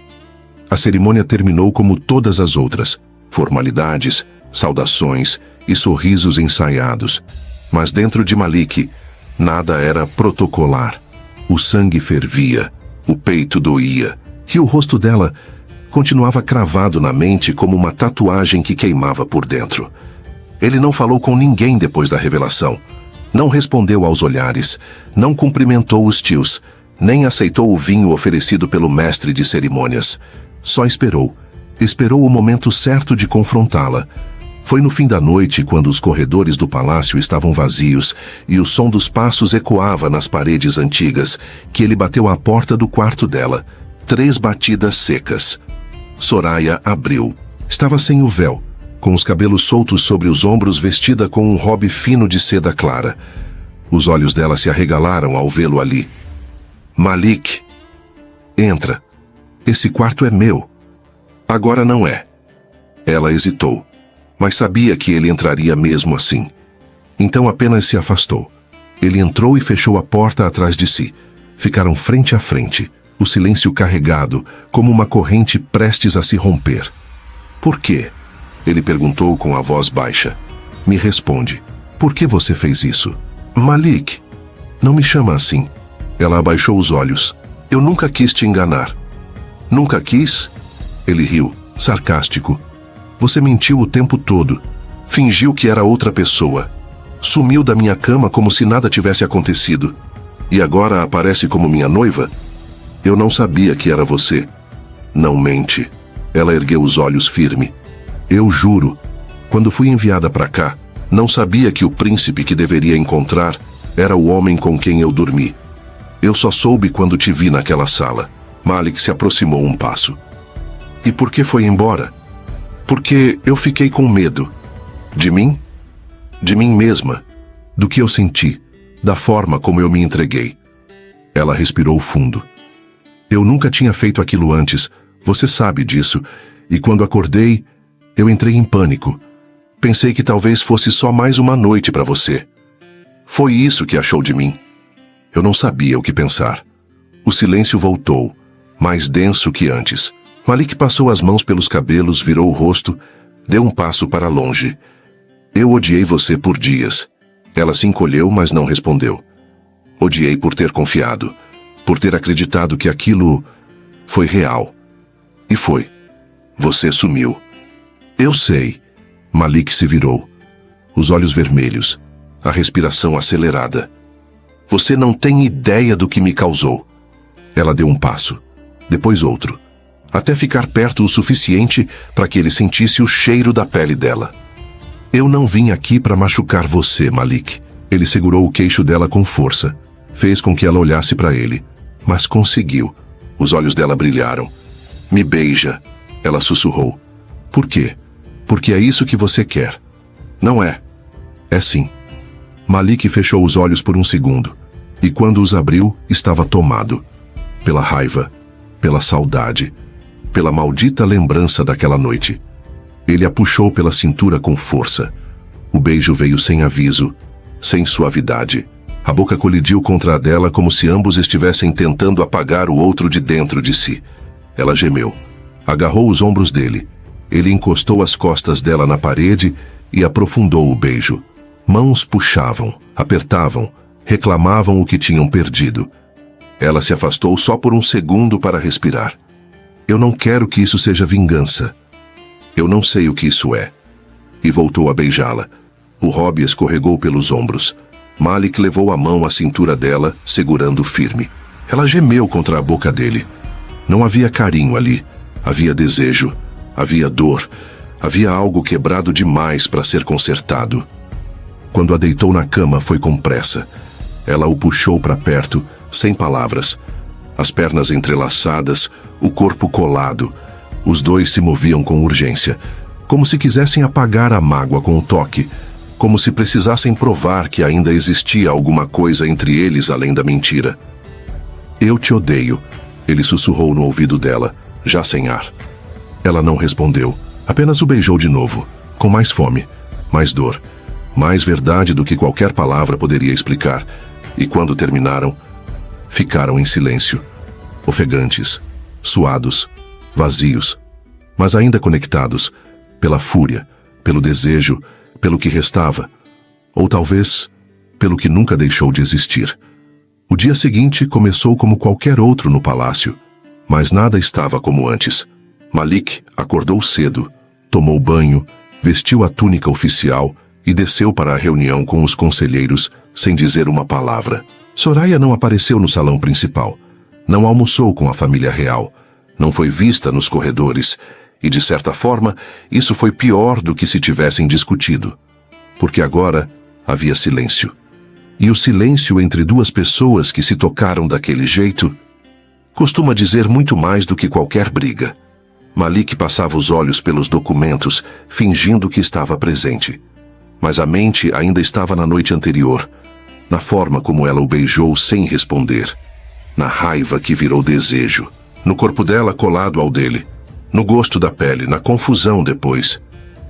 A cerimônia terminou como todas as outras, formalidades, saudações e sorrisos ensaiados, mas dentro de Malik, nada era protocolar. O sangue fervia, o peito doía, e o rosto dela continuava cravado na mente como uma tatuagem que queimava por dentro. Ele não falou com ninguém depois da revelação. Não respondeu aos olhares, não cumprimentou os tios, nem aceitou o vinho oferecido pelo mestre de cerimônias. Só esperou. Esperou o momento certo de confrontá-la. Foi no fim da noite, quando os corredores do palácio estavam vazios e o som dos passos ecoava nas paredes antigas, que ele bateu à porta do quarto dela. 3 batidas secas. Soraya abriu. Estava sem o véu, com os cabelos soltos sobre os ombros, vestida com um robe fino de seda clara. Os olhos dela se arregalaram ao vê-lo ali. Malik, entra. Esse quarto é meu. Agora não é. Ela hesitou, mas sabia que ele entraria mesmo assim. Então apenas se afastou. Ele entrou e fechou a porta atrás de si. Ficaram frente a frente, o silêncio carregado, como uma corrente prestes a se romper. Por quê? Ele perguntou com a voz baixa. Me responde. Por que você fez isso? Malik, não me chama assim. Ela abaixou os olhos. Eu nunca quis te enganar. Nunca quis? Ele riu, sarcástico. Você mentiu o tempo todo. Fingiu que era outra pessoa. Sumiu da minha cama como se nada tivesse acontecido. E agora aparece como minha noiva? Eu não sabia que era você. Não mente. Ela ergueu os olhos firme. Eu juro, quando fui enviada para cá, não sabia que o príncipe que deveria encontrar era o homem com quem eu dormi. Eu só soube quando te vi naquela sala. Malik se aproximou um passo. E por que foi embora? Porque eu fiquei com medo. De mim? De mim mesma. Do que eu senti. Da forma como eu me entreguei. Ela respirou fundo. Eu nunca tinha feito aquilo antes. Você sabe disso. E quando acordei, eu entrei em pânico. Pensei que talvez fosse só mais uma noite para você. Foi isso que achou de mim. Eu não sabia o que pensar. O silêncio voltou, mais denso que antes. Malik passou as mãos pelos cabelos, virou o rosto, deu um passo para longe. Eu odiei você por dias. Ela se encolheu, mas não respondeu. Odiei por ter confiado, por ter acreditado que aquilo foi real. E foi. Você sumiu. Eu sei. Malik se virou. Os olhos vermelhos, a respiração acelerada. Você não tem ideia do que me causou. Ela deu um passo, depois outro, até ficar perto o suficiente para que ele sentisse o cheiro da pele dela. Eu não vim aqui para machucar você, Malik. Ele segurou o queixo dela com força, fez com que ela olhasse para ele, mas conseguiu. Os olhos dela brilharam. Me beija, ela sussurrou. Por quê? Porque é isso que você quer. Não é. É sim. Malik fechou os olhos por um segundo, e quando os abriu, estava tomado. Pela raiva, pela saudade, pela maldita lembrança daquela noite. Ele a puxou pela cintura com força. O beijo veio sem aviso, sem suavidade. A boca colidiu contra a dela como se ambos estivessem tentando apagar o outro de dentro de si. Ela gemeu. Agarrou os ombros dele. Ele encostou as costas dela na parede e aprofundou o beijo. Mãos puxavam, apertavam, reclamavam o que tinham perdido. Ela se afastou só por um segundo para respirar. Eu não quero que isso seja vingança. Eu não sei o que isso é. E voltou a beijá-la. O robe escorregou pelos ombros. Malik levou a mão à cintura dela, segurando firme. Ela gemeu contra a boca dele. Não havia carinho ali. Havia desejo. Havia dor. Havia algo quebrado demais para ser consertado. Quando a deitou na cama, foi com pressa. Ela o puxou para perto, sem palavras. As pernas entrelaçadas, o corpo colado. Os dois se moviam com urgência, como se quisessem apagar a mágoa com o toque, como se precisassem provar que ainda existia alguma coisa entre eles além da mentira. Eu te odeio, ele sussurrou no ouvido dela, já sem ar. Ela não respondeu, apenas o beijou de novo, com mais fome, mais dor, mais verdade do que qualquer palavra poderia explicar, e quando terminaram, ficaram em silêncio, ofegantes, suados, vazios, mas ainda conectados, pela fúria, pelo desejo, pelo que restava, ou talvez pelo que nunca deixou de existir. O dia seguinte começou como qualquer outro no palácio, mas nada estava como antes. Malik acordou cedo, tomou banho, vestiu a túnica oficial e desceu para a reunião com os conselheiros sem dizer uma palavra. Soraya não apareceu no salão principal, não almoçou com a família real, não foi vista nos corredores, e de certa forma isso foi pior do que se tivessem discutido, porque agora havia silêncio. E o silêncio entre duas pessoas que se tocaram daquele jeito costuma dizer muito mais do que qualquer briga. Malik passava os olhos pelos documentos, fingindo que estava presente. Mas a mente ainda estava na noite anterior, na forma como ela o beijou sem responder, na raiva que virou desejo, no corpo dela colado ao dele, no gosto da pele, na confusão depois.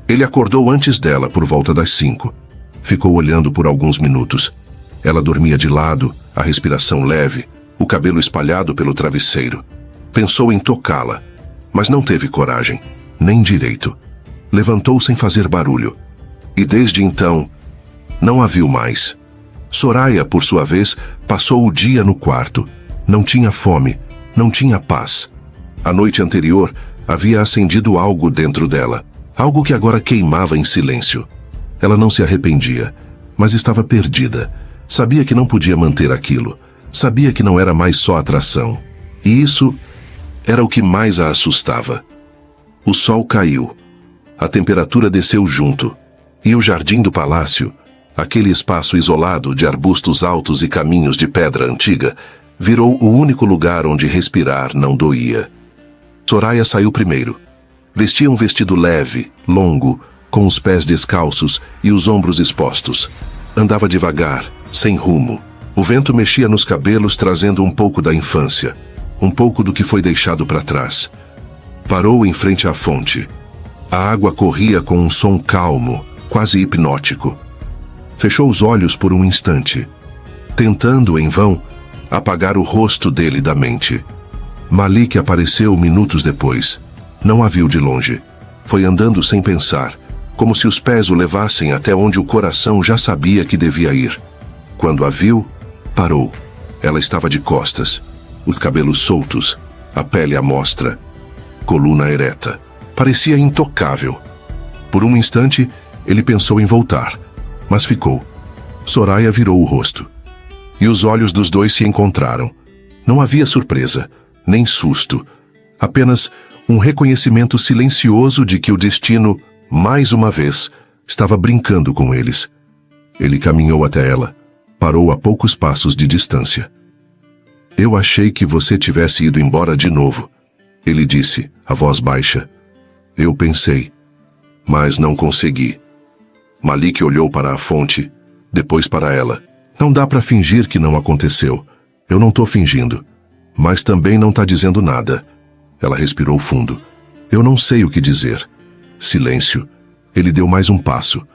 Ele acordou antes dela, por volta das 5. Ficou olhando por alguns minutos. Ela dormia de lado, a respiração leve, o cabelo espalhado pelo travesseiro. Pensou em tocá-la, mas não teve coragem, nem direito. Levantou sem fazer barulho. E desde então, não a viu mais. Soraya, por sua vez, passou o dia no quarto. Não tinha fome, não tinha paz. A noite anterior, havia acendido algo dentro dela, algo que agora queimava em silêncio. Ela não se arrependia, mas estava perdida. Sabia que não podia manter aquilo. Sabia que não era mais só atração. E isso era o que mais a assustava. O sol caiu. A temperatura desceu junto. E o jardim do palácio, aquele espaço isolado de arbustos altos e caminhos de pedra antiga, virou o único lugar onde respirar não doía. Soraya saiu primeiro. Vestia um vestido leve, longo, com os pés descalços e os ombros expostos. Andava devagar, sem rumo. O vento mexia nos cabelos, trazendo um pouco da infância, um pouco do que foi deixado para trás. Parou em frente à fonte. A água corria com um som calmo, quase hipnótico. Fechou os olhos por um instante, tentando, em vão, apagar o rosto dele da mente. Malik apareceu minutos depois. Não a viu de longe. Foi andando sem pensar, como se os pés o levassem até onde o coração já sabia que devia ir. Quando a viu, parou. Ela estava de costas, os cabelos soltos, a pele à mostra, coluna ereta. Parecia intocável. Por um instante, ele pensou em voltar, mas ficou. Soraya virou o rosto. E os olhos dos dois se encontraram. Não havia surpresa, nem susto. Apenas um reconhecimento silencioso de que o destino, mais uma vez, estava brincando com eles. Ele caminhou até ela. Parou a poucos passos de distância. Eu achei que você tivesse ido embora de novo, ele disse, a voz baixa. Eu pensei, mas não consegui. Malik olhou para a fonte, depois para ela. Não dá para fingir que não aconteceu. Eu não tô fingindo. Mas também não tá dizendo nada. Ela respirou fundo. Eu não sei o que dizer. Silêncio. Ele deu mais um passo.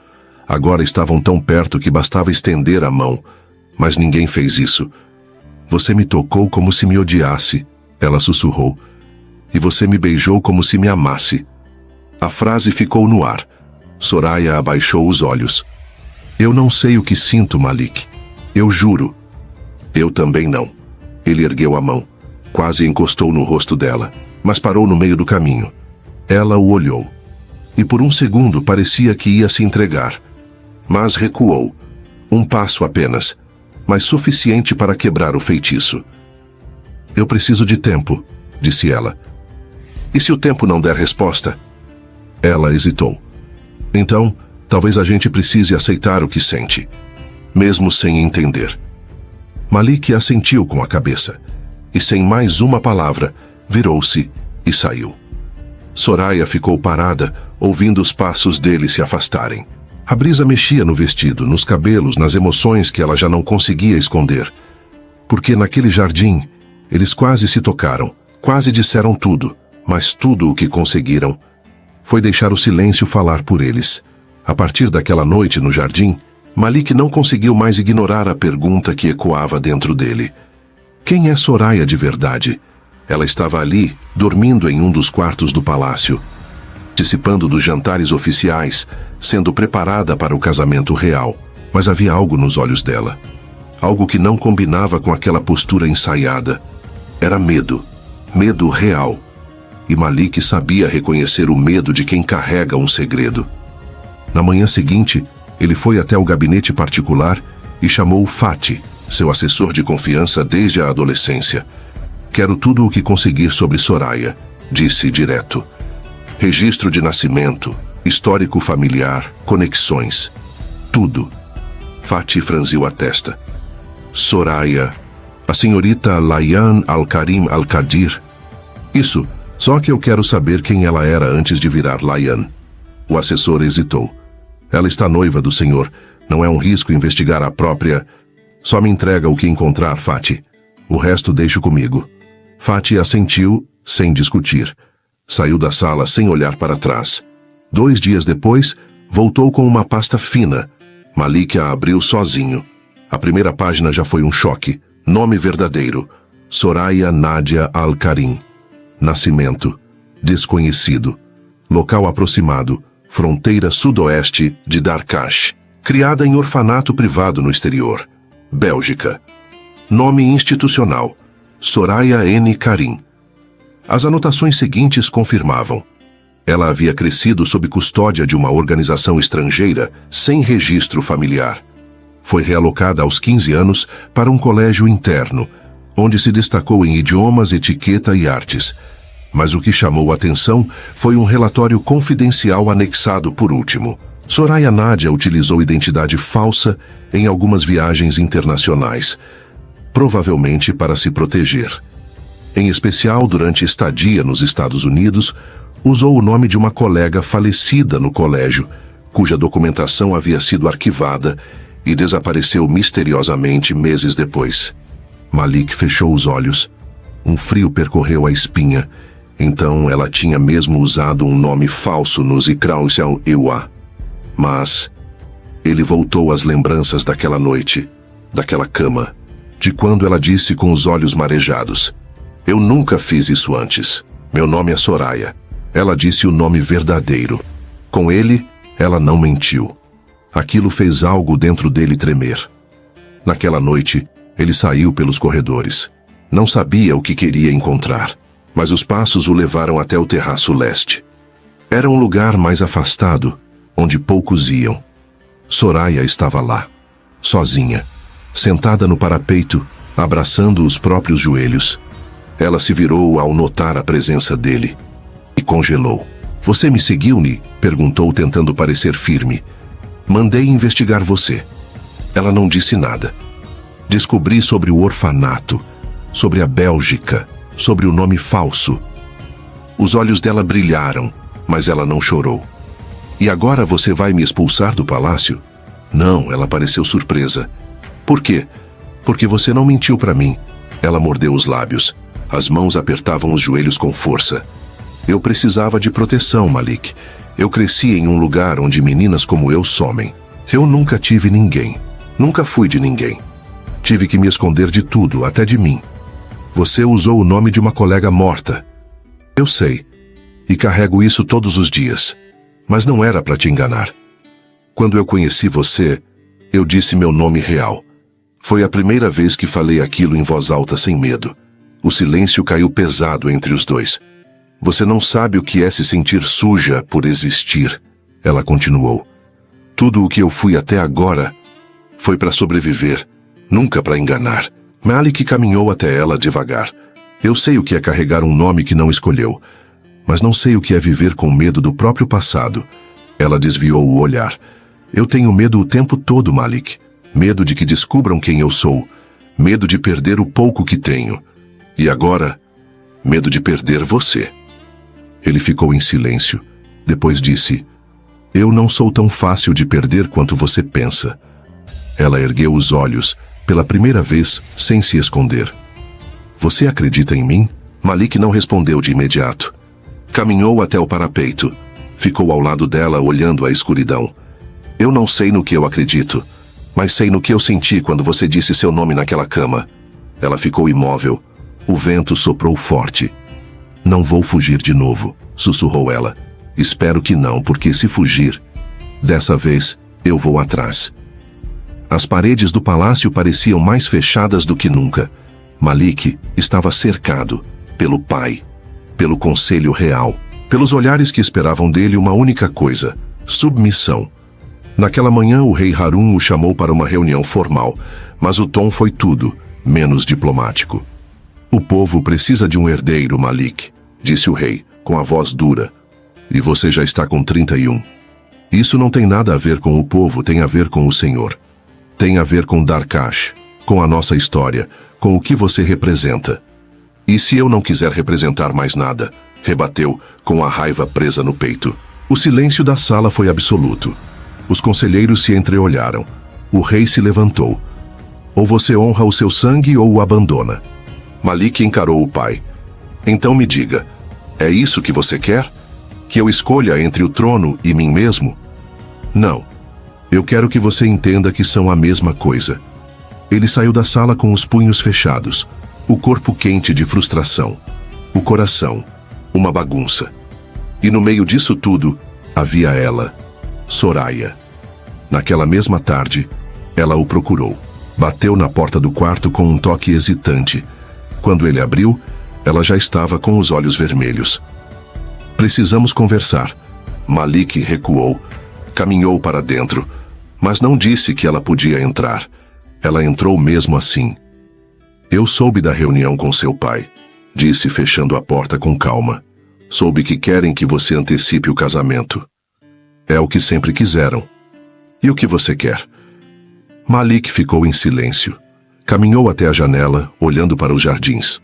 Agora estavam tão perto que bastava estender a mão. Mas ninguém fez isso. Você me tocou como se me odiasse, ela sussurrou. E você me beijou como se me amasse. A frase ficou no ar. Soraya abaixou os olhos. Eu não sei o que sinto, Malik. Eu juro. Eu também não. Ele ergueu a mão. Quase encostou no rosto dela, mas parou no meio do caminho. Ela o olhou. E por um segundo parecia que ia se entregar. Mas recuou. Um passo apenas, mas suficiente para quebrar o feitiço. Eu preciso de tempo, disse ela. E se o tempo não der resposta? Ela hesitou. Então, talvez a gente precise aceitar o que sente, mesmo sem entender. Malik assentiu com a cabeça, e sem mais uma palavra, virou-se e saiu. Soraya ficou parada, ouvindo os passos dele se afastarem. A brisa mexia no vestido, nos cabelos, nas emoções que ela já não conseguia esconder. Porque naquele jardim, eles quase se tocaram, quase disseram tudo, mas tudo o que conseguiram foi deixar o silêncio falar por eles. A partir daquela noite no jardim, Malik não conseguiu mais ignorar a pergunta que ecoava dentro dele. Quem é Soraya de verdade? Ela estava ali, dormindo em um dos quartos do palácio, participando dos jantares oficiais, sendo preparada para o casamento real. Mas havia algo nos olhos dela. Algo que não combinava com aquela postura ensaiada. Era medo. Medo real. E Malik sabia reconhecer o medo de quem carrega um segredo. Na manhã seguinte, ele foi até o gabinete particular e chamou Fatih, seu assessor de confiança desde a adolescência. Quero tudo o que conseguir sobre Soraya, disse direto. Registro de nascimento, histórico familiar, conexões. Tudo. Fatih franziu a testa. Soraya, a senhorita Layan Al-Karim Al-Qadir. Isso, só que eu quero saber quem ela era antes de virar Layan. O assessor hesitou. Ela está noiva do senhor. Não é um risco investigar a própria... Só me entrega o que encontrar, Fatih. O resto deixo comigo. Fatih assentiu, sem discutir. Saiu da sala sem olhar para trás. 2 dias depois, voltou com uma pasta fina. Malik a abriu sozinho. A primeira página já foi um choque. Nome verdadeiro: Soraya Nadia Al-Karim. Nascimento: desconhecido. Local aproximado: fronteira sudoeste de Darkash. Criada em orfanato privado no exterior. Bélgica. Nome institucional: Soraya N. Karim. As anotações seguintes confirmavam. Ela havia crescido sob custódia de uma organização estrangeira, sem registro familiar. Foi realocada aos 15 anos para um colégio interno, onde se destacou em idiomas, etiqueta e artes. Mas o que chamou a atenção foi um relatório confidencial anexado por último. Soraya Nadia utilizou identidade falsa em algumas viagens internacionais, provavelmente para se proteger. Em especial, durante estadia nos Estados Unidos, usou o nome de uma colega falecida no colégio, cuja documentação havia sido arquivada e desapareceu misteriosamente meses depois. Malik fechou os olhos. Um frio percorreu a espinha. Então ela tinha mesmo usado um nome falso no Zikrausial Ewa. Mas ele voltou às lembranças daquela noite, daquela cama, de quando ela disse com os olhos marejados: Eu nunca fiz isso antes. Meu nome é Soraya. Ela disse o nome verdadeiro. Com ele, ela não mentiu. Aquilo fez algo dentro dele tremer. Naquela noite, ele saiu pelos corredores. Não sabia o que queria encontrar, mas os passos o levaram até o terraço leste. Era um lugar mais afastado, onde poucos iam. Soraya estava lá, sozinha, sentada no parapeito, abraçando os próprios joelhos. Ela se virou ao notar a presença dele e congelou. Você me seguiu, Ni? Perguntou, tentando parecer firme. Mandei investigar você. Ela não disse nada. Descobri sobre o orfanato, sobre a Bélgica, sobre o nome falso. Os olhos dela brilharam, mas ela não chorou. E agora você vai me expulsar do palácio? Não, ela pareceu surpresa. Por quê? Porque você não mentiu para mim. Ela mordeu os lábios. As mãos apertavam os joelhos com força. Eu precisava de proteção, Malik. Eu cresci em um lugar onde meninas como eu somem. Eu nunca tive ninguém. Nunca fui de ninguém. Tive que me esconder de tudo, até de mim. Você usou o nome de uma colega morta. Eu sei. E carrego isso todos os dias. Mas não era para te enganar. Quando eu conheci você, eu disse meu nome real. Foi a primeira vez que falei aquilo em voz alta sem medo. O silêncio caiu pesado entre os dois. Você não sabe o que é se sentir suja por existir, ela continuou. Tudo o que eu fui até agora foi para sobreviver, nunca para enganar. Malik caminhou até ela devagar. Eu sei o que é carregar um nome que não escolheu, mas não sei o que é viver com medo do próprio passado. Ela desviou o olhar. Eu tenho medo o tempo todo, Malik. Medo de que descubram quem eu sou. Medo de perder o pouco que tenho. E agora, medo de perder você. Ele ficou em silêncio. Depois disse: Eu não sou tão fácil de perder quanto você pensa. Ela ergueu os olhos, pela primeira vez, sem se esconder. Você acredita em mim? Malik não respondeu de imediato. Caminhou até o parapeito. Ficou ao lado dela, olhando a escuridão. Eu não sei no que eu acredito, mas sei no que eu senti quando você disse seu nome naquela cama. Ela ficou imóvel. O vento soprou forte. Não vou fugir de novo, sussurrou ela. Espero que não, porque se fugir, dessa vez, eu vou atrás. As paredes do palácio pareciam mais fechadas do que nunca. Malik estava cercado pelo pai, pelo conselho real, pelos olhares que esperavam dele uma única coisa: submissão. Naquela manhã, o rei Harun o chamou para uma reunião formal, mas o tom foi tudo menos diplomático. O povo precisa de um herdeiro, Malik, disse o rei, com a voz dura. E você já está com 31. Isso não tem nada a ver com o povo, tem a ver com o Senhor. Tem a ver com Darkash, com a nossa história, com o que você representa. E se eu não quiser representar mais nada? Rebateu, com a raiva presa no peito. O silêncio da sala foi absoluto. Os conselheiros se entreolharam. O rei se levantou. Ou você honra o seu sangue ou o abandona. Malik encarou o pai. Então me diga, é isso que você quer? Que eu escolha entre o trono e mim mesmo? Não. Eu quero que você entenda que são a mesma coisa. Ele saiu da sala com os punhos fechados, o corpo quente de frustração, o coração, uma bagunça. E no meio disso tudo, havia ela, Soraya. Naquela mesma tarde, ela o procurou. Bateu na porta do quarto com um toque hesitante. Quando ele abriu, ela já estava com os olhos vermelhos. Precisamos conversar. Malik recuou, caminhou para dentro, mas não disse que ela podia entrar. Ela entrou mesmo assim. Eu soube da reunião com seu pai, disse fechando a porta com calma. Soube que querem que você antecipe o casamento. É o que sempre quiseram. E o que você quer? Malik ficou em silêncio. Caminhou até a janela, olhando para os jardins.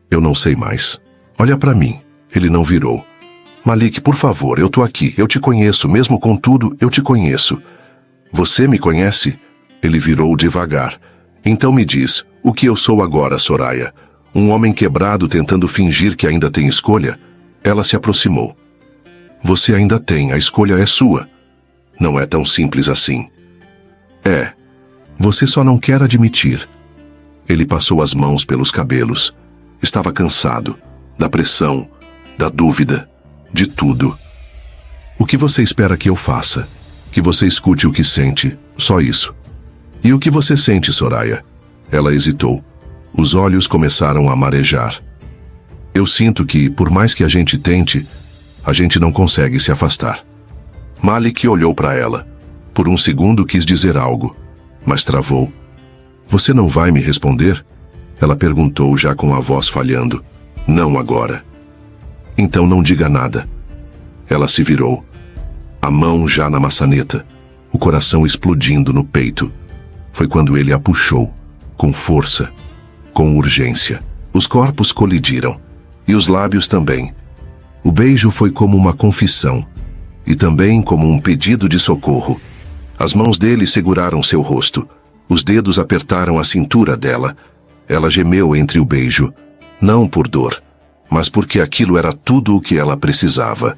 Eu não sei mais. Olha para mim. Ele não virou. Malik, por favor, eu tô aqui. Eu te conheço. Mesmo com tudo, eu te conheço. Você me conhece? Ele virou devagar. Então me diz, o que eu sou agora, Soraya? Um homem quebrado tentando fingir que ainda tem escolha? Ela se aproximou. Você ainda tem, a escolha é sua. Não é tão simples assim. É. Você só não quer admitir. Ele passou as mãos pelos cabelos. Estava cansado. Da pressão, da dúvida, de tudo. O que você espera que eu faça? Que você escute o que sente, só isso. E o que você sente, Soraya? Ela hesitou. Os olhos começaram a marejar. Eu sinto que, por mais que a gente tente, a gente não consegue se afastar. Malik olhou para ela. Por um segundo quis dizer algo, mas travou. Você não vai me responder? Ela perguntou já com a voz falhando. Não agora. Então não diga nada. Ela se virou. A mão já na maçaneta, o coração explodindo no peito. Foi quando ele a puxou, com força, com urgência. Os corpos colidiram, e os lábios também. O beijo foi como uma confissão, e também como um pedido de socorro. As mãos dele seguraram seu rosto. Os dedos apertaram a cintura dela. Ela gemeu entre o beijo, não por dor, mas porque aquilo era tudo o que ela precisava.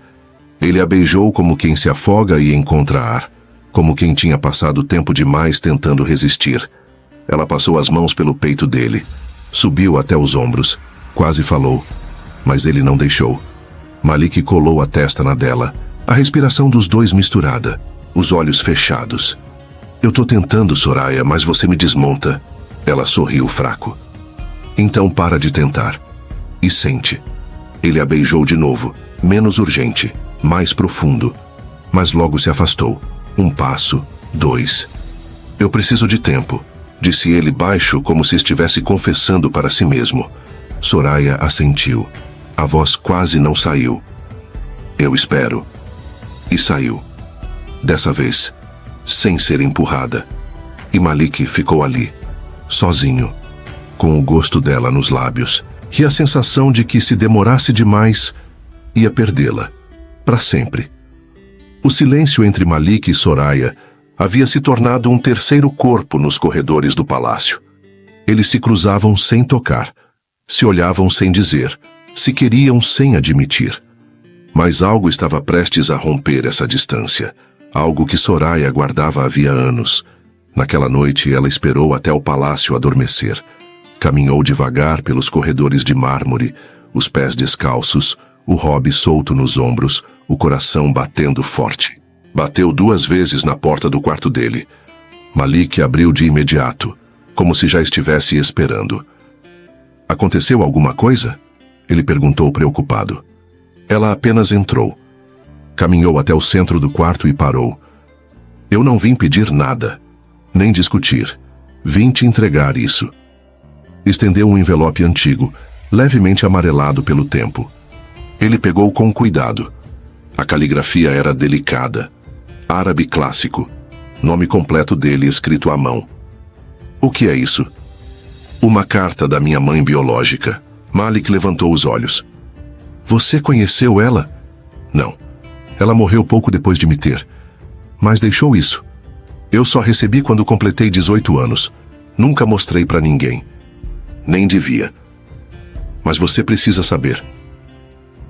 Ele a beijou como quem se afoga e encontra ar, como quem tinha passado tempo demais tentando resistir. Ela passou as mãos pelo peito dele, subiu até os ombros, quase falou, mas ele não deixou. Malik colou a testa na dela, a respiração dos dois misturada, os olhos fechados. Eu tô tentando, Soraya, mas você me desmonta. Ela sorriu fraco. Então para de tentar. E sente. Ele a beijou de novo, menos urgente, mais profundo. Mas logo se afastou. Um passo, dois. Eu preciso de tempo, disse ele baixo como se estivesse confessando para si mesmo. Soraya assentiu. A voz quase não saiu. Eu espero. E saiu. Dessa vez, sem ser empurrada. E Malik ficou ali, sozinho, com o gosto dela nos lábios e a sensação de que se demorasse demais, ia perdê-la, para sempre. O silêncio entre Malik e Soraya havia se tornado um terceiro corpo nos corredores do palácio. Eles se cruzavam sem tocar, se olhavam sem dizer, se queriam sem admitir. Mas algo estava prestes a romper essa distância. Algo que Soraya guardava havia anos. Naquela noite, ela esperou até o palácio adormecer. Caminhou devagar pelos corredores de mármore, os pés descalços, o robe solto nos ombros, o coração batendo forte. Bateu 2 vezes na porta do quarto dele. Malik abriu de imediato, como se já estivesse esperando. Aconteceu alguma coisa? Ele perguntou preocupado. Ela apenas entrou. Caminhou até o centro do quarto e parou. Eu não vim pedir nada, nem discutir. Vim te entregar isso. Estendeu um envelope antigo, levemente amarelado pelo tempo. Ele pegou com cuidado. A caligrafia era delicada. Árabe clássico. Nome completo dele escrito à mão. O que é isso? Uma carta da minha mãe biológica. Malik levantou os olhos. Você conheceu ela? Não. Ela morreu pouco depois de me ter. Mas deixou isso. Eu só recebi quando completei 18 anos. Nunca mostrei pra ninguém. Nem devia. Mas você precisa saber.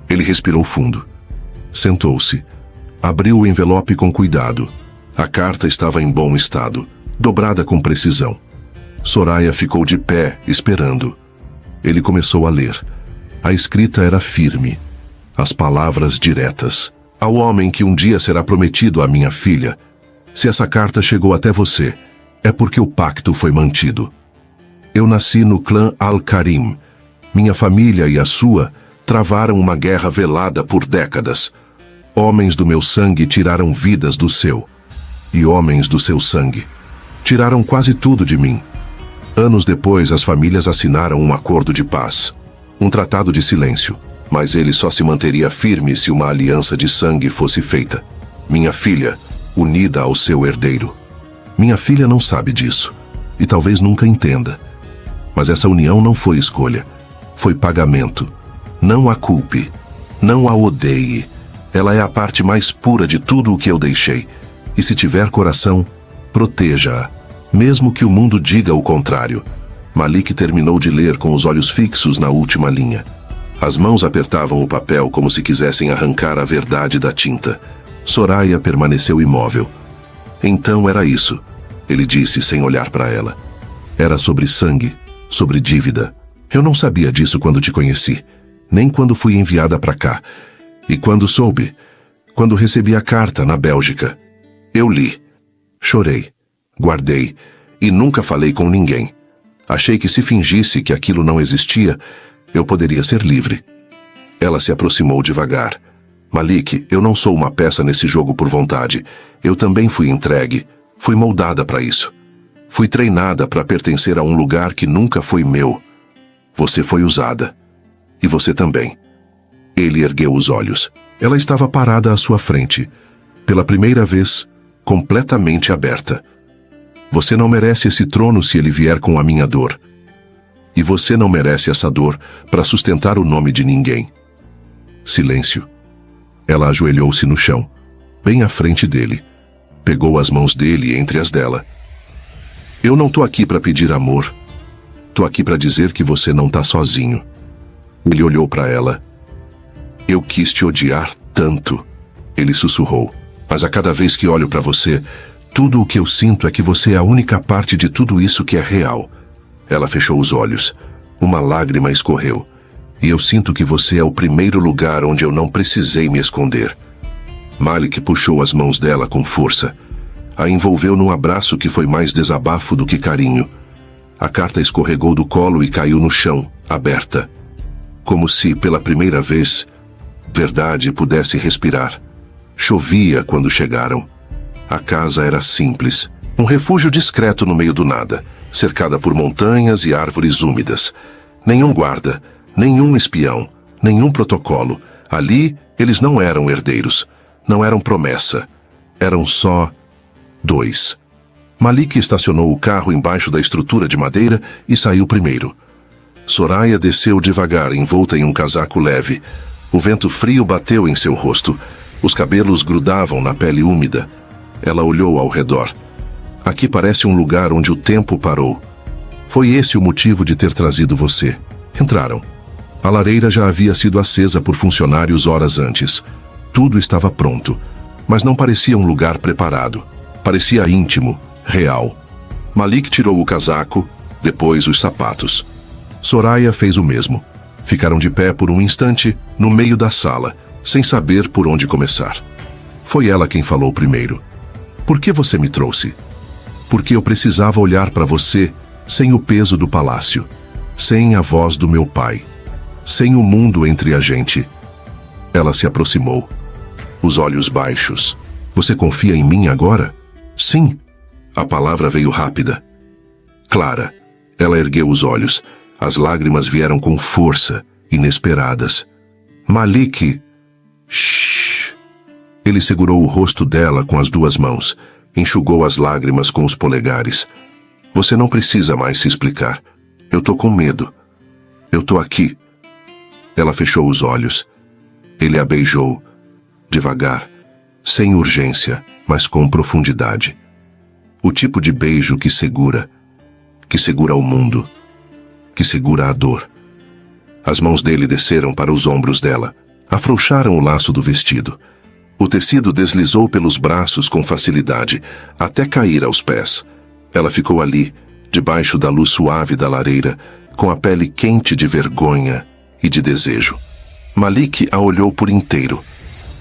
Ele respirou fundo. Sentou-se. Abriu o envelope com cuidado. A carta estava em bom estado, dobrada com precisão. Soraya ficou de pé, esperando. Ele começou a ler. A escrita era firme. As palavras diretas. Ao homem que um dia será prometido à minha filha. Se essa carta chegou até você, é porque o pacto foi mantido. Eu nasci no clã Al-Karim. Minha família e a sua travaram uma guerra velada por décadas. Homens do meu sangue tiraram vidas do seu. E homens do seu sangue tiraram quase tudo de mim. Anos depois, as famílias assinaram um acordo de paz. Um tratado de silêncio. Mas ele só se manteria firme se uma aliança de sangue fosse feita. Minha filha, unida ao seu herdeiro. Minha filha não sabe disso. E talvez nunca entenda. Mas essa união não foi escolha. Foi pagamento. Não a culpe. Não a odeie. Ela é a parte mais pura de tudo o que eu deixei. E se tiver coração, proteja-a. Mesmo que o mundo diga o contrário. Malik terminou de ler com os olhos fixos na última linha. As mãos apertavam o papel como se quisessem arrancar a verdade da tinta. Soraya permaneceu imóvel. Então era isso, ele disse sem olhar para ela. Era sobre sangue, sobre dívida. Eu não sabia disso quando te conheci, nem quando fui enviada para cá. E quando soube, quando recebi a carta na Bélgica, eu li, chorei, guardei e nunca falei com ninguém. Achei que se fingisse que aquilo não existia, eu poderia ser livre. Ela se aproximou devagar. Malik, eu não sou uma peça nesse jogo por vontade. Eu também fui entregue, fui moldada para isso. Fui treinada para pertencer a um lugar que nunca foi meu. Você foi usada. E você também. Ele ergueu os olhos. Ela estava parada à sua frente. Pela primeira vez, completamente aberta. Você não merece esse trono se ele vier com a minha dor. E você não merece essa dor para sustentar o nome de ninguém. Silêncio. Ela ajoelhou-se no chão, bem à frente dele. Pegou as mãos dele entre as dela. Eu não tô aqui para pedir amor. Tô aqui para dizer que você não tá sozinho. Ele olhou para ela. Eu quis te odiar tanto. Ele sussurrou. Mas a cada vez que olho para você, tudo o que eu sinto é que você é a única parte de tudo isso que é real. Ela fechou os olhos. Uma lágrima escorreu. E eu sinto que você é o primeiro lugar onde eu não precisei me esconder. Malik puxou as mãos dela com força. A envolveu num abraço que foi mais desabafo do que carinho. A carta escorregou do colo e caiu no chão, aberta. Como se, pela primeira vez, verdade pudesse respirar. Chovia quando chegaram. A casa era simples. Um refúgio discreto no meio do nada, cercada por montanhas e árvores úmidas. Nenhum guarda, nenhum espião, nenhum protocolo. Ali, eles não eram herdeiros. Não eram promessa. Eram só 2. Malik estacionou o carro embaixo da estrutura de madeira e saiu primeiro. Soraya desceu devagar, envolta em um casaco leve. O vento frio bateu em seu rosto. Os cabelos grudavam na pele úmida. Ela olhou ao redor. Aqui parece um lugar onde o tempo parou. Foi esse o motivo de ter trazido você. Entraram. A lareira já havia sido acesa por funcionários horas antes. Tudo estava pronto, mas não parecia um lugar preparado. Parecia íntimo, real. Malik tirou o casaco, depois os sapatos. Soraya fez o mesmo. Ficaram de pé por um instante, no meio da sala, sem saber por onde começar. Foi ela quem falou primeiro. Por que você me trouxe? Porque eu precisava olhar para você sem o peso do palácio, sem a voz do meu pai, sem o mundo entre a gente. Ela se aproximou, os olhos baixos. Você confia em mim agora? Sim. A palavra veio rápida. Clara. Ela ergueu os olhos. As lágrimas vieram com força, inesperadas. Malik. Shhh. Ele segurou o rosto dela com as duas mãos, enxugou as lágrimas com os polegares. Você não precisa mais se explicar. Eu tô com medo. Eu tô aqui. Ela fechou os olhos. Ele a beijou, devagar, sem urgência, mas com profundidade. O tipo de beijo que segura o mundo, que segura a dor. As mãos dele desceram para os ombros dela, afrouxaram o laço do vestido. O tecido deslizou pelos braços com facilidade, até cair aos pés. Ela ficou ali, debaixo da luz suave da lareira, com a pele quente de vergonha e de desejo. Malik a olhou por inteiro,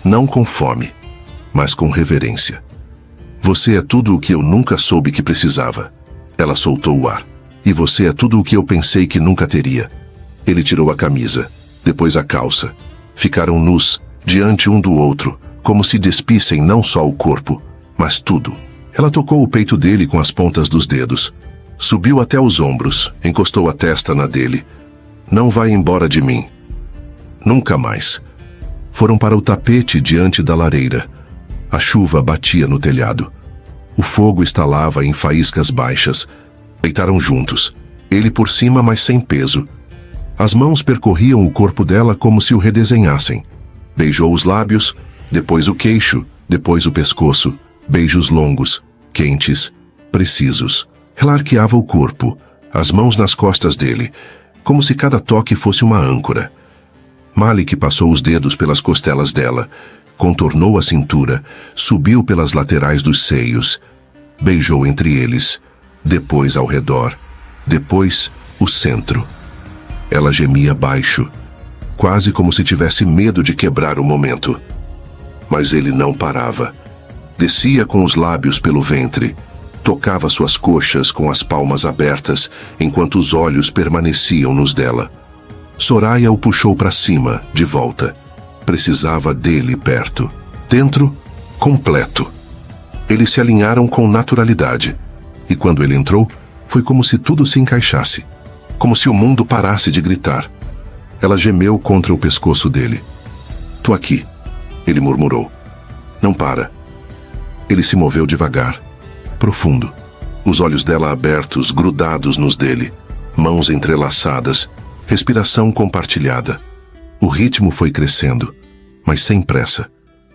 não com fome, mas com reverência. Você é tudo o que eu nunca soube que precisava. Ela soltou o ar. E você é tudo o que eu pensei que nunca teria. Ele tirou a camisa, depois a calça. Ficaram nus, diante um do outro, como se despissem não só o corpo, mas tudo. Ela tocou o peito dele com as pontas dos dedos. Subiu até os ombros, encostou a testa na dele. Não vai embora de mim. Nunca mais. Foram para o tapete diante da lareira. A chuva batia no telhado. O fogo estalava em faíscas baixas. Deitaram juntos, ele por cima, mas sem peso. As mãos percorriam o corpo dela como se o redesenhassem. Beijou os lábios, depois o queixo, depois o pescoço. Beijos longos, quentes, precisos. Ela arqueava o corpo, as mãos nas costas dele, como se cada toque fosse uma âncora. Malik passou os dedos pelas costelas dela, contornou a cintura, subiu pelas laterais dos seios, beijou entre eles, depois ao redor, depois o centro. Ela gemia baixo, quase como se tivesse medo de quebrar o momento. Mas ele não parava. Descia com os lábios pelo ventre, tocava suas coxas com as palmas abertas, enquanto os olhos permaneciam nos dela. Soraya o puxou para cima, de volta. Precisava dele perto. Dentro, completo. Eles se alinharam com naturalidade. E quando ele entrou, foi como se tudo se encaixasse. Como se o mundo parasse de gritar. Ela gemeu contra o pescoço dele. Tô aqui, ele murmurou. Não para. Ele se moveu devagar, profundo. Os olhos dela abertos, grudados nos dele. Mãos entrelaçadas, respiração compartilhada. O ritmo foi crescendo, mas sem pressa.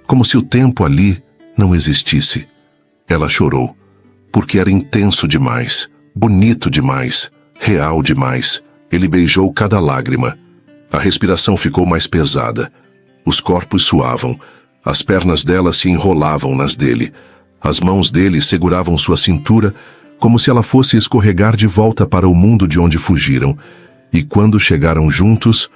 Como se o tempo ali não existisse. Ela chorou, porque era intenso demais, bonito demais, real demais. Ele beijou cada lágrima. A respiração ficou mais pesada. Os corpos suavam. As pernas dela se enrolavam nas dele. As mãos dele seguravam sua cintura, como se ela fosse escorregar de volta para o mundo de onde fugiram. E quando chegaram juntos,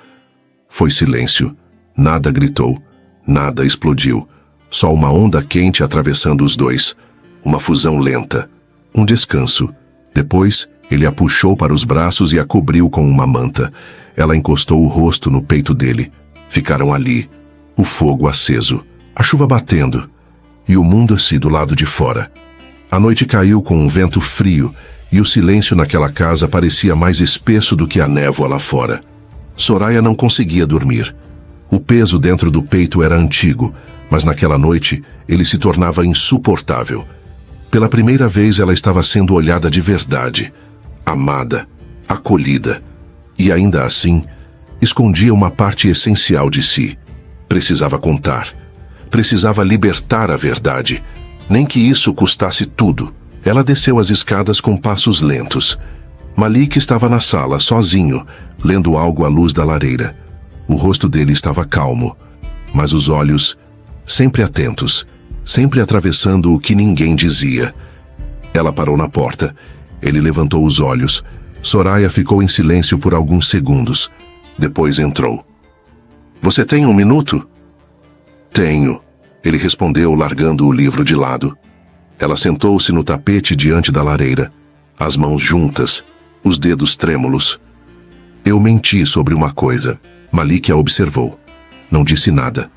foi silêncio. Nada gritou, nada explodiu. Só uma onda quente atravessando os dois. Uma fusão lenta. Um descanso. Depois, ele a puxou para os braços e a cobriu com uma manta. Ela encostou o rosto no peito dele. Ficaram ali, o fogo aceso, a chuva batendo, e o mundo assim do lado de fora. A noite caiu com um vento frio, e o silêncio naquela casa parecia mais espesso do que a névoa lá fora. Soraya não conseguia dormir. O peso dentro do peito era antigo, mas naquela noite ele se tornava insuportável. Pela primeira vez ela estava sendo olhada de verdade, amada, acolhida, e ainda assim, escondia uma parte essencial de si. Precisava contar. Precisava libertar a verdade, nem que isso custasse tudo. Ela desceu as escadas com passos lentos. Malik estava na sala, sozinho, lendo algo à luz da lareira. O rosto dele estava calmo, mas os olhos, sempre atentos, sempre atravessando o que ninguém dizia. Ela parou na porta. Ele levantou os olhos. Soraya ficou em silêncio por alguns segundos. Depois entrou. "Você tem 1 minuto?" "Tenho", ele respondeu, largando o livro de lado. Ela sentou-se no tapete diante da lareira, as mãos juntas, os dedos trêmulos. "Eu menti sobre uma coisa." Malik a observou. Não disse nada.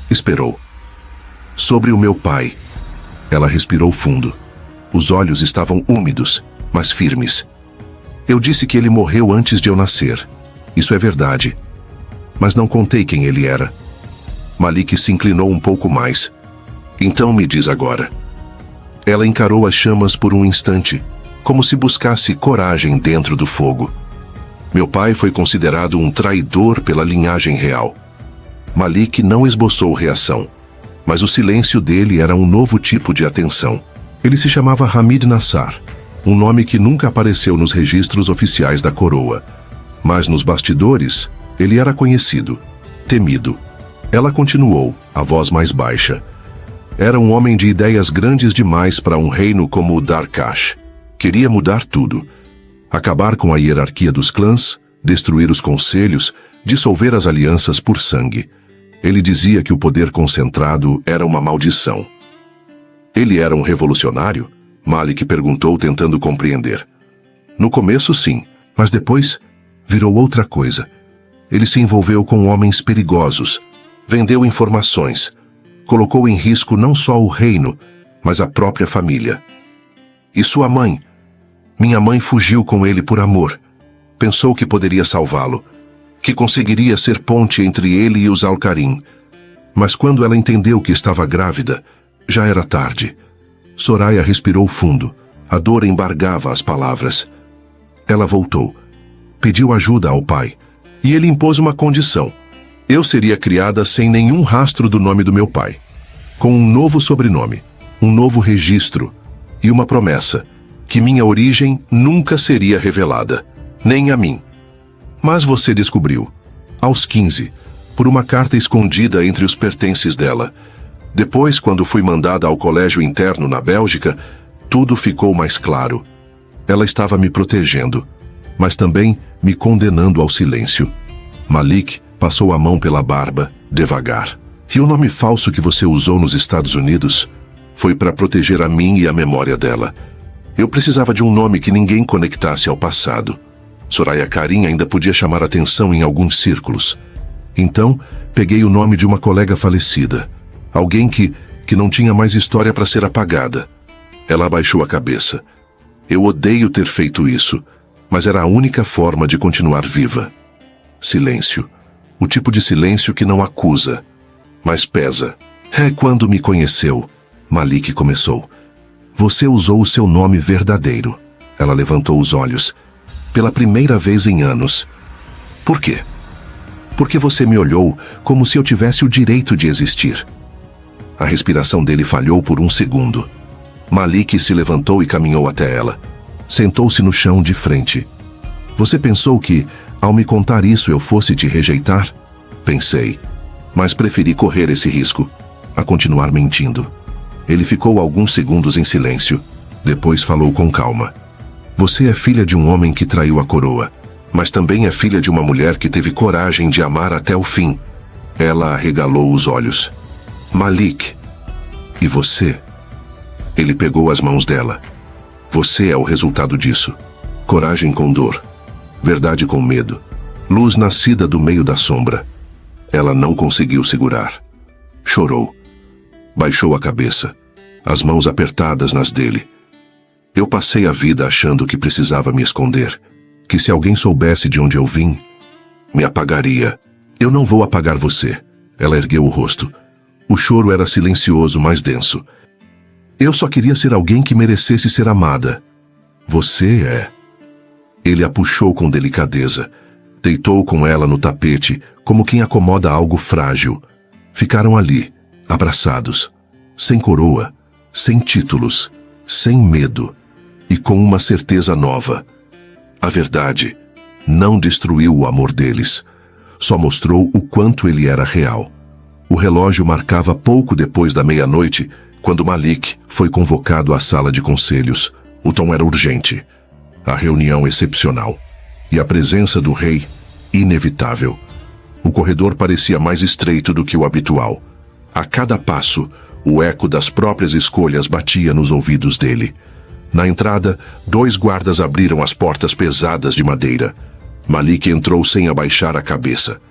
Esperou. "Sobre o meu pai." Ela respirou fundo. Os olhos estavam úmidos, mas firmes. "Eu disse que ele morreu antes de eu nascer. Isso é verdade. Mas não contei quem ele era." Malik se inclinou um pouco mais. "Então me diz agora." Ela encarou as chamas por um instante, como se buscasse coragem dentro do fogo. "Meu pai foi considerado um traidor pela linhagem real." Malik não esboçou reação, mas o silêncio dele era um novo tipo de atenção. Ele se chamava Hamid Nassar, um nome que nunca apareceu nos registros oficiais da coroa. Mas nos bastidores, ele era conhecido, temido. Ela continuou, a voz mais baixa. Era um homem de ideias grandes demais para um reino como o Darkash. Queria mudar tudo. Acabar com a hierarquia dos clãs, destruir os conselhos, dissolver as alianças por sangue. Ele dizia que o poder concentrado era uma maldição. Ele era um revolucionário? Malik perguntou, tentando compreender. No começo, sim, mas depois virou outra coisa. Ele se envolveu com homens perigosos, vendeu informações, colocou em risco não só o reino, mas a própria família. E sua mãe? Minha mãe fugiu com ele por amor. Pensou que poderia salvá-lo, que conseguiria ser ponte entre ele e os Al-Karim. Mas quando ela entendeu que estava grávida, já era tarde. Soraya respirou fundo. A dor embargava as palavras. Ela voltou. Pediu ajuda ao pai. E ele impôs uma condição. Eu seria criada sem nenhum rastro do nome do meu pai. Com um novo sobrenome, um novo registro e uma promessa, que minha origem nunca seria revelada, nem a mim. Mas você descobriu, aos 15, por uma carta escondida entre os pertences dela. Depois, quando fui mandada ao colégio interno na Bélgica, tudo ficou mais claro. Ela estava me protegendo, mas também me condenando ao silêncio. Malik passou a mão pela barba, devagar. E o nome falso que você usou nos Estados Unidos foi para proteger a mim e a memória dela. Eu precisava de um nome que ninguém conectasse ao passado. Soraya Karim ainda podia chamar atenção em alguns círculos. Então, peguei o nome de uma colega falecida. Alguém que não tinha mais história para ser apagada. Ela abaixou a cabeça. Eu odeio ter feito isso, mas era a única forma de continuar viva. Silêncio. O tipo de silêncio que não acusa, mas pesa. É quando me conheceu, Malik começou. Você usou o seu nome verdadeiro. Ela levantou os olhos. Pela primeira vez em anos. Por quê? Porque você me olhou como se eu tivesse o direito de existir. A respiração dele falhou por um segundo. Malik se levantou e caminhou até ela. Sentou-se no chão de frente. Você pensou que, ao me contar isso, eu fosse te rejeitar? Pensei, mas preferi correr esse risco, a continuar mentindo. Ele ficou alguns segundos em silêncio. Depois falou com calma. Você é filha de um homem que traiu a coroa, mas também é filha de uma mulher que teve coragem de amar até o fim. Ela arregalou os olhos. Malik. E você? Ele pegou as mãos dela. Você é o resultado disso. Coragem com dor. Verdade com medo. Luz nascida do meio da sombra. Ela não conseguiu segurar. Chorou. Baixou a cabeça. As mãos apertadas nas dele. Eu passei a vida achando que precisava me esconder. Que se alguém soubesse de onde eu vim, me apagaria. Eu não vou apagar você. Ela ergueu o rosto. O choro era silencioso, mais denso. Eu só queria ser alguém que merecesse ser amada. Você é. Ele a puxou com delicadeza. Deitou com ela no tapete, como quem acomoda algo frágil. Ficaram ali, abraçados, sem coroa, sem títulos, sem medo e com uma certeza nova. A verdade não destruiu o amor deles, só mostrou o quanto ele era real. O relógio marcava pouco depois da meia-noite, quando Malik foi convocado à sala de conselhos. O tom era urgente, a reunião excepcional, e a presença do rei inevitável. O corredor parecia mais estreito do que o habitual. A cada passo, o eco das próprias escolhas batia nos ouvidos dele. Na entrada, 2 guardas abriram as portas pesadas de madeira. Malik entrou sem abaixar a cabeça,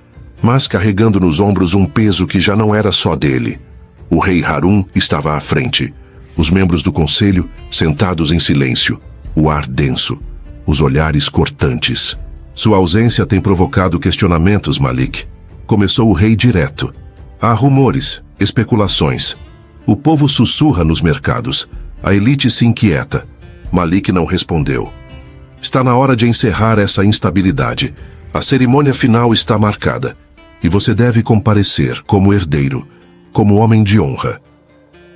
mas carregando nos ombros um peso que já não era só dele. O rei Harun estava à frente. Os membros do conselho, sentados em silêncio, o ar denso, os olhares cortantes. Sua ausência tem provocado questionamentos, Malik. Começou o rei direto. Há rumores, especulações. O povo sussurra nos mercados. A elite se inquieta. Malik não respondeu. Está na hora de encerrar essa instabilidade. A cerimônia final está marcada. E você deve comparecer como herdeiro, como homem de honra.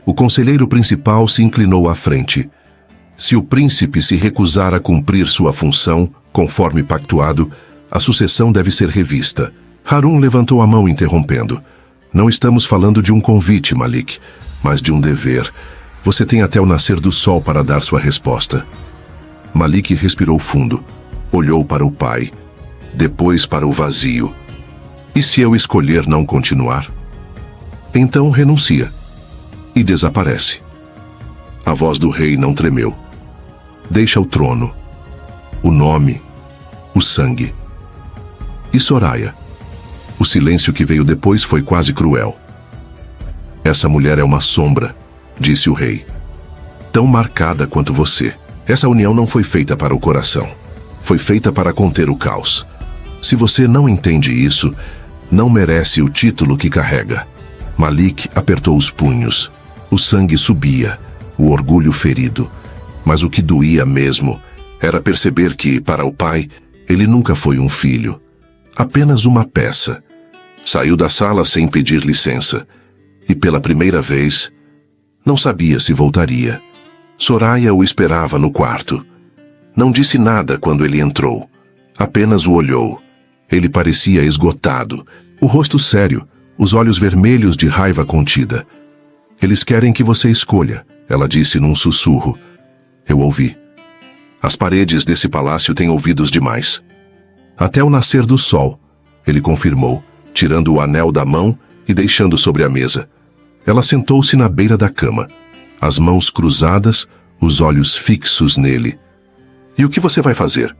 O conselheiro principal se inclinou à frente. Se o príncipe se recusar a cumprir sua função, conforme pactuado, a sucessão deve ser revista. Harun levantou a mão interrompendo. Não estamos falando de um convite, Malik, mas de um dever. Você tem até o nascer do sol para dar sua resposta. Malik respirou fundo, olhou para o pai, depois para o vazio. E se eu escolher não continuar? Então renuncia. E desaparece. A voz do rei não tremeu. Deixa o trono, o nome, o sangue. E Soraya? O silêncio que veio depois foi quase cruel. Essa mulher é uma sombra, disse o rei. Tão marcada quanto você. Essa união não foi feita para o coração. Foi feita para conter o caos. Se você não entende isso, não merece o título que carrega. Malik apertou os punhos. O sangue subia, o orgulho ferido. Mas o que doía mesmo era perceber que, para o pai, ele nunca foi um filho. Apenas uma peça. Saiu da sala sem pedir licença. E pela primeira vez, não sabia se voltaria. Soraya o esperava no quarto. Não disse nada quando ele entrou. Apenas o olhou. Ele parecia esgotado. O rosto sério, os olhos vermelhos de raiva contida. Eles querem que você escolha, ela disse num sussurro. Eu ouvi. As paredes desse palácio têm ouvidos demais. Até o nascer do sol, ele confirmou, tirando o anel da mão e deixando sobre a mesa. Ela sentou-se na beira da cama, as mãos cruzadas, os olhos fixos nele. E o que você vai fazer?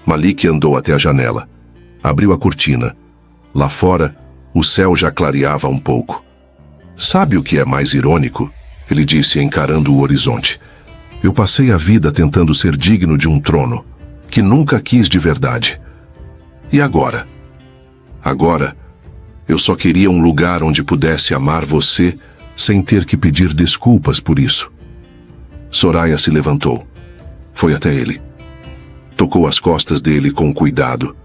Malik andou até a janela. Abriu a cortina. Lá fora, o céu já clareava um pouco. Sabe o que é mais irônico? Ele disse, encarando o horizonte. Eu passei a vida tentando ser digno de um trono, que nunca quis de verdade. E agora? Agora, eu só queria um lugar onde pudesse amar você sem ter que pedir desculpas por isso. Soraya se levantou. Foi até ele. Tocou as costas dele com cuidado.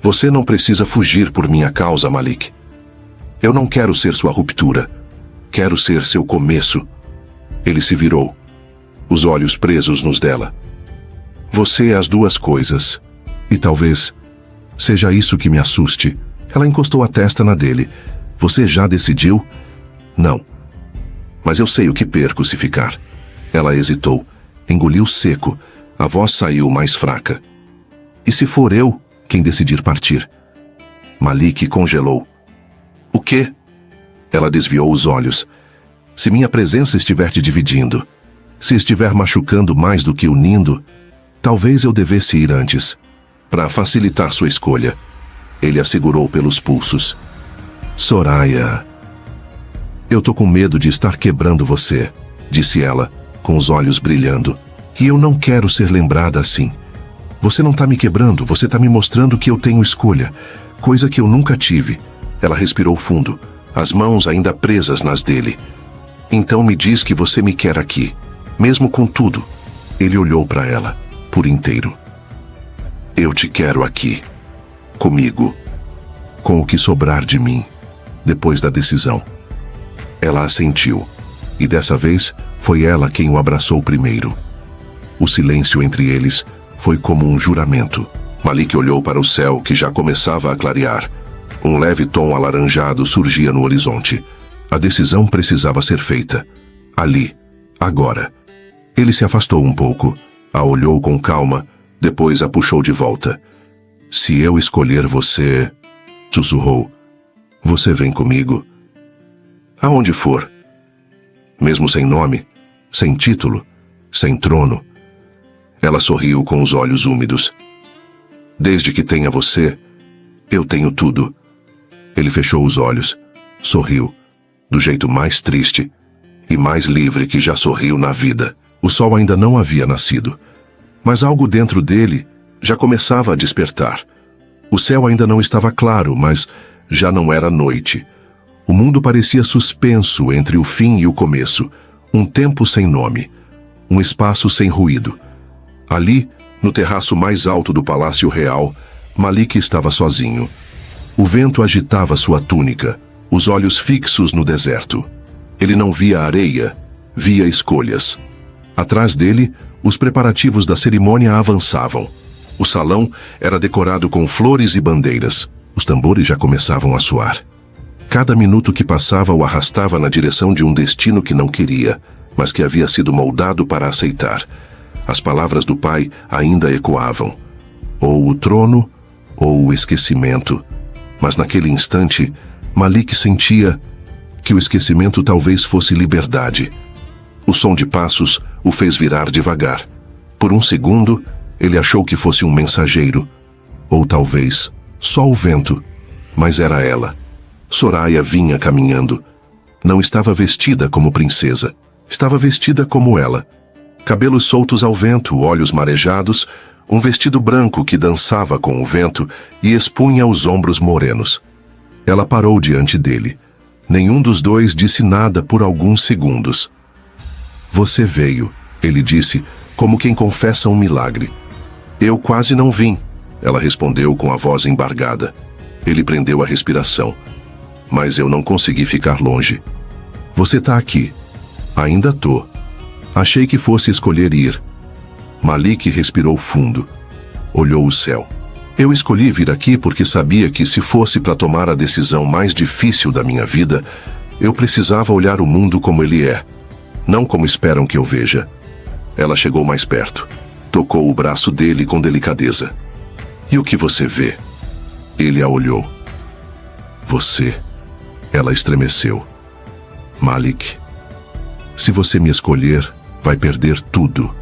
Você não precisa fugir por minha causa, Malik. Eu não quero ser sua ruptura. Quero ser seu começo. Ele se virou, os olhos presos nos dela. Você é as duas coisas. E talvez seja isso que me assuste. Ela encostou a testa na dele. Você já decidiu? Não. Mas eu sei o que perco se ficar. Ela hesitou, engoliu seco. A voz saiu mais fraca. E se for eu quem decidir partir? Malik congelou. O quê? Ela desviou os olhos. Se minha presença estiver te dividindo, se estiver machucando mais do que unindo, talvez eu devesse ir antes, para facilitar sua escolha. Ele a segurou pelos pulsos. Soraya, eu tô com medo de estar quebrando você, disse ela, com os olhos brilhando. E eu não quero ser lembrada assim. Você não tá me quebrando, você tá me mostrando que eu tenho escolha, coisa que eu nunca tive. Ela respirou fundo, as mãos ainda presas nas dele. Então me diz que você me quer aqui, mesmo com tudo. Ele olhou para ela, por inteiro. Eu te quero aqui, comigo, com o que sobrar de mim, depois da decisão. Ela assentiu, e dessa vez foi ela quem o abraçou primeiro. O silêncio entre eles foi como um juramento. Malik olhou para o céu que já começava a clarear. Um leve tom alaranjado surgia no horizonte. A decisão precisava ser feita. Ali, agora. Ele se afastou um pouco, a olhou com calma, depois a puxou de volta. Se eu escolher você, sussurrou, você vem comigo. Aonde for. Mesmo sem nome, sem título, sem trono. Ela sorriu com os olhos úmidos. Desde que tenha você, eu tenho tudo. Ele fechou os olhos, sorriu, do jeito mais triste e mais livre que já sorriu na vida. O sol ainda não havia nascido, mas algo dentro dele já começava a despertar. O céu ainda não estava claro, mas já não era noite. O mundo parecia suspenso entre o fim e o começo, um tempo sem nome, um espaço sem ruído. Ali, no terraço mais alto do Palácio Real, Malik estava sozinho. O vento agitava sua túnica, os olhos fixos no deserto. Ele não via areia, via escolhas. Atrás dele, os preparativos da cerimônia avançavam. O salão era decorado com flores e bandeiras. Os tambores já começavam a soar. Cada minuto que passava o arrastava na direção de um destino que não queria, mas que havia sido moldado para aceitar. As palavras do pai ainda ecoavam. Ou o trono, ou o esquecimento. Mas naquele instante, Malik sentia que o esquecimento talvez fosse liberdade. O som de passos o fez virar devagar. Por um segundo, ele achou que fosse um mensageiro. Ou talvez, só o vento. Mas era ela. Soraya vinha caminhando. Não estava vestida como princesa. Estava vestida como ela. Cabelos soltos ao vento, olhos marejados, um vestido branco que dançava com o vento e expunha os ombros morenos. Ela parou diante dele. Nenhum dos dois disse nada por alguns segundos. Você veio, ele disse, como quem confessa um milagre. Eu quase não vim, ela respondeu com a voz embargada. Ele prendeu a respiração. Mas eu não consegui ficar longe. Você tá aqui. Ainda tô. Achei que fosse escolher ir. Malik respirou fundo. Olhou o céu. Eu escolhi vir aqui porque sabia que se fosse para tomar a decisão mais difícil da minha vida, eu precisava olhar o mundo como ele é, não como esperam que eu veja. Ela chegou mais perto. Tocou o braço dele com delicadeza. E o que você vê? Ele a olhou. Você. Ela estremeceu. Malik, se você me escolher, vai perder tudo.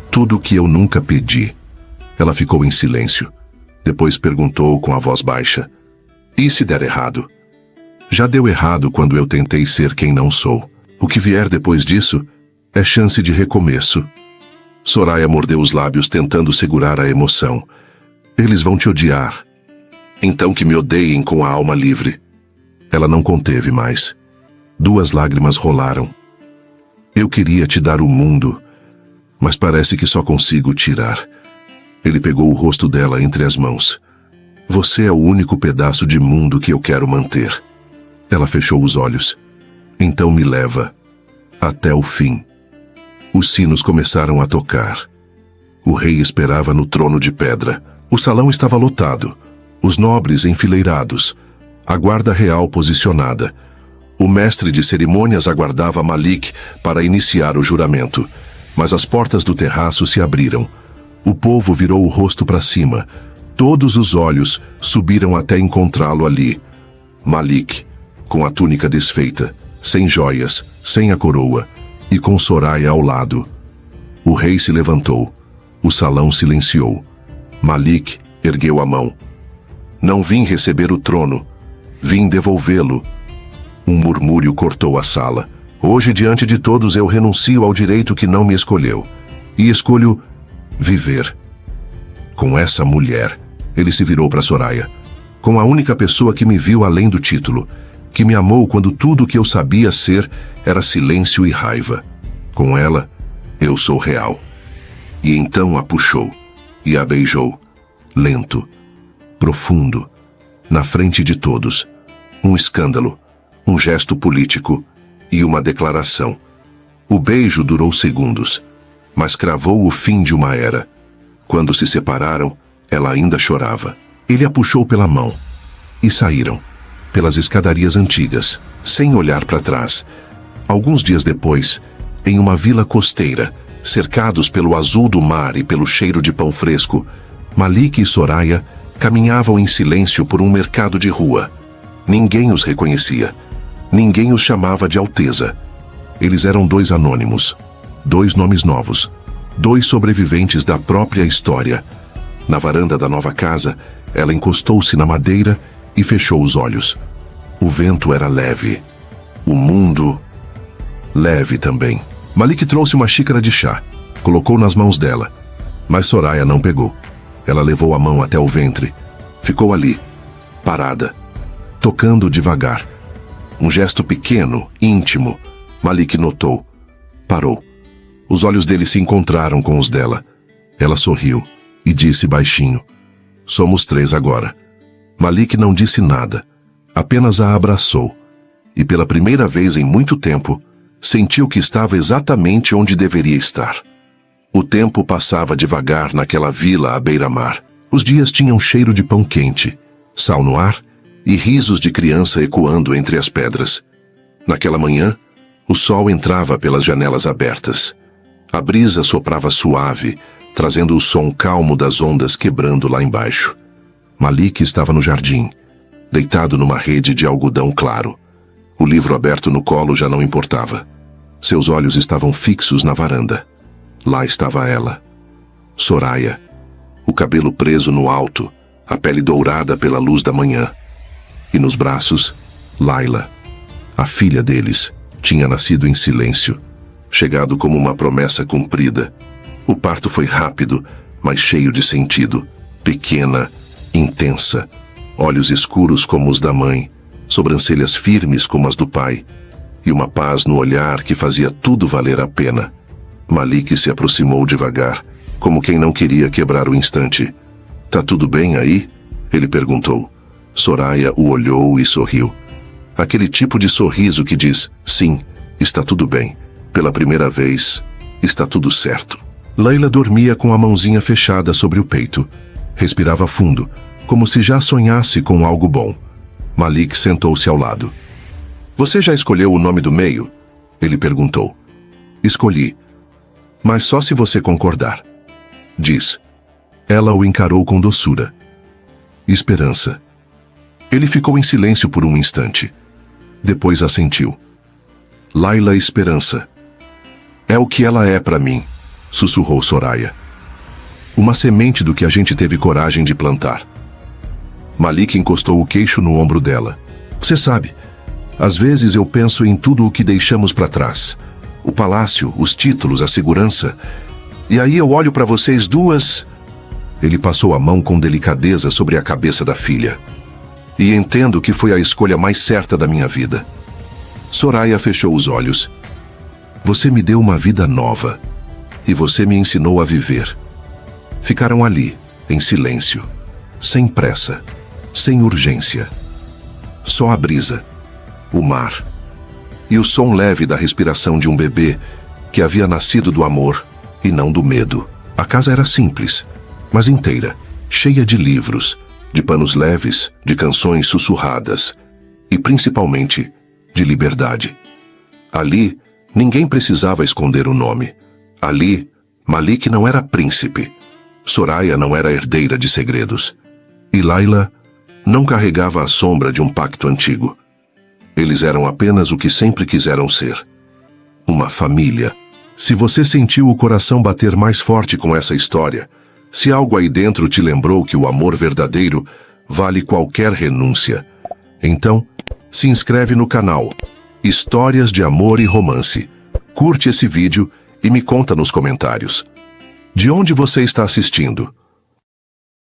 Tudo que eu nunca pedi. Ela ficou em silêncio. Depois perguntou com a voz baixa. E se der errado? Já deu errado quando eu tentei ser quem não sou. O que vier depois disso é chance de recomeço. Soraya mordeu os lábios tentando segurar a emoção. Eles vão te odiar. Então que me odeiem com a alma livre. Ela não conteve mais. 2 lágrimas rolaram. Eu queria te dar o mundo, mas parece que só consigo tirar. Ele pegou o rosto dela entre as mãos. Você é o único pedaço de mundo que eu quero manter. Ela fechou os olhos. Então me leva. Até o fim. Os sinos começaram a tocar. O rei esperava no trono de pedra. O salão estava lotado. Os nobres enfileirados. A guarda real posicionada. O mestre de cerimônias aguardava Malik para iniciar o juramento. Mas as portas do terraço se abriram. O povo virou o rosto para cima. Todos os olhos subiram até encontrá-lo ali. Malik, com a túnica desfeita, sem joias, sem a coroa, e com Soraya ao lado. O rei se levantou. O salão silenciou. Malik ergueu a mão. Não vim receber o trono. Vim devolvê-lo. Um murmúrio cortou a sala. Hoje, diante de todos, eu renuncio ao direito que não me escolheu. E escolho viver. Com essa mulher, ele se virou para Soraya. Com a única pessoa que me viu além do título, que me amou quando tudo o que eu sabia ser era silêncio e raiva. Com ela, eu sou real. E então a puxou e a beijou, lento, profundo, na frente de todos. Um escândalo, um gesto político, e uma declaração. O beijo durou segundos, mas cravou o fim de uma era. Quando se separaram, ela ainda chorava. Ele a puxou pela mão e saíram, pelas escadarias antigas, sem olhar para trás. Alguns dias depois, em uma vila costeira, cercados pelo azul do mar e pelo cheiro de pão fresco, Malik e Soraya caminhavam em silêncio por um mercado de rua. Ninguém os reconhecia. Ninguém os chamava de Alteza. Eles eram dois anônimos, dois nomes novos, dois sobreviventes da própria história. Na varanda da nova casa, ela encostou-se na madeira e fechou os olhos. O vento era leve. O mundo, leve também. Malik trouxe uma xícara de chá, colocou nas mãos dela, mas Soraya não pegou. Ela levou a mão até o ventre. Ficou ali, parada, tocando devagar. Um gesto pequeno, íntimo. Malik notou. Parou. Os olhos dele se encontraram com os dela. Ela sorriu e disse baixinho: "Somos três agora." Malik não disse nada, apenas a abraçou. E pela primeira vez em muito tempo, sentiu que estava exatamente onde deveria estar. O tempo passava devagar naquela vila à beira-mar. Os dias tinham cheiro de pão quente, sal no ar e risos de criança ecoando entre as pedras. Naquela manhã, o sol entrava pelas janelas abertas. A brisa soprava suave, trazendo o som calmo das ondas quebrando lá embaixo. Malik estava no jardim, deitado numa rede de algodão claro. O livro aberto no colo já não importava. Seus olhos estavam fixos na varanda. Lá estava ela, Soraya, o cabelo preso no alto, a pele dourada pela luz da manhã. E nos braços, Layla, a filha deles, tinha nascido em silêncio, chegado como uma promessa cumprida. O parto foi rápido, mas cheio de sentido. Pequena, intensa, olhos escuros como os da mãe, sobrancelhas firmes como as do pai, e uma paz no olhar que fazia tudo valer a pena. Malik se aproximou devagar, como quem não queria quebrar o instante. "Tá tudo bem aí?" ele perguntou. Soraya o olhou e sorriu. Aquele tipo de sorriso que diz: "Sim, está tudo bem. Pela primeira vez, está tudo certo." Layla dormia com a mãozinha fechada sobre o peito. Respirava fundo, como se já sonhasse com algo bom. Malik sentou-se ao lado. "Você já escolheu o nome do meio?" ele perguntou. "Escolhi. Mas só se você concordar." Diz. Ela o encarou com doçura. "Esperança." Ele ficou em silêncio por um instante. Depois assentiu. "Layla Esperança. É o que ela é para mim", sussurrou Soraya. "Uma semente do que a gente teve coragem de plantar." Malik encostou o queixo no ombro dela. "Você sabe, às vezes eu penso em tudo o que deixamos para trás. O palácio, os títulos, a segurança. E aí eu olho para vocês duas." Ele passou a mão com delicadeza sobre a cabeça da filha. "E entendo que foi a escolha mais certa da minha vida." Soraya fechou os olhos. "Você me deu uma vida nova. E você me ensinou a viver." Ficaram ali, em silêncio, sem pressa, sem urgência. Só a brisa, o mar e o som leve da respiração de um bebê que havia nascido do amor e não do medo. A casa era simples, mas inteira, cheia de livros, de panos leves, de canções sussurradas e, principalmente, de liberdade. Ali, ninguém precisava esconder o nome. Ali, Malik não era príncipe. Soraya não era herdeira de segredos. E Layla não carregava a sombra de um pacto antigo. Eles eram apenas o que sempre quiseram ser. Uma família. Se você sentiu o coração bater mais forte com essa história, se algo aí dentro te lembrou que o amor verdadeiro vale qualquer renúncia, então se inscreve no canal Histórias de Amor e Romance. Curte esse vídeo e me conta nos comentários. De onde você está assistindo?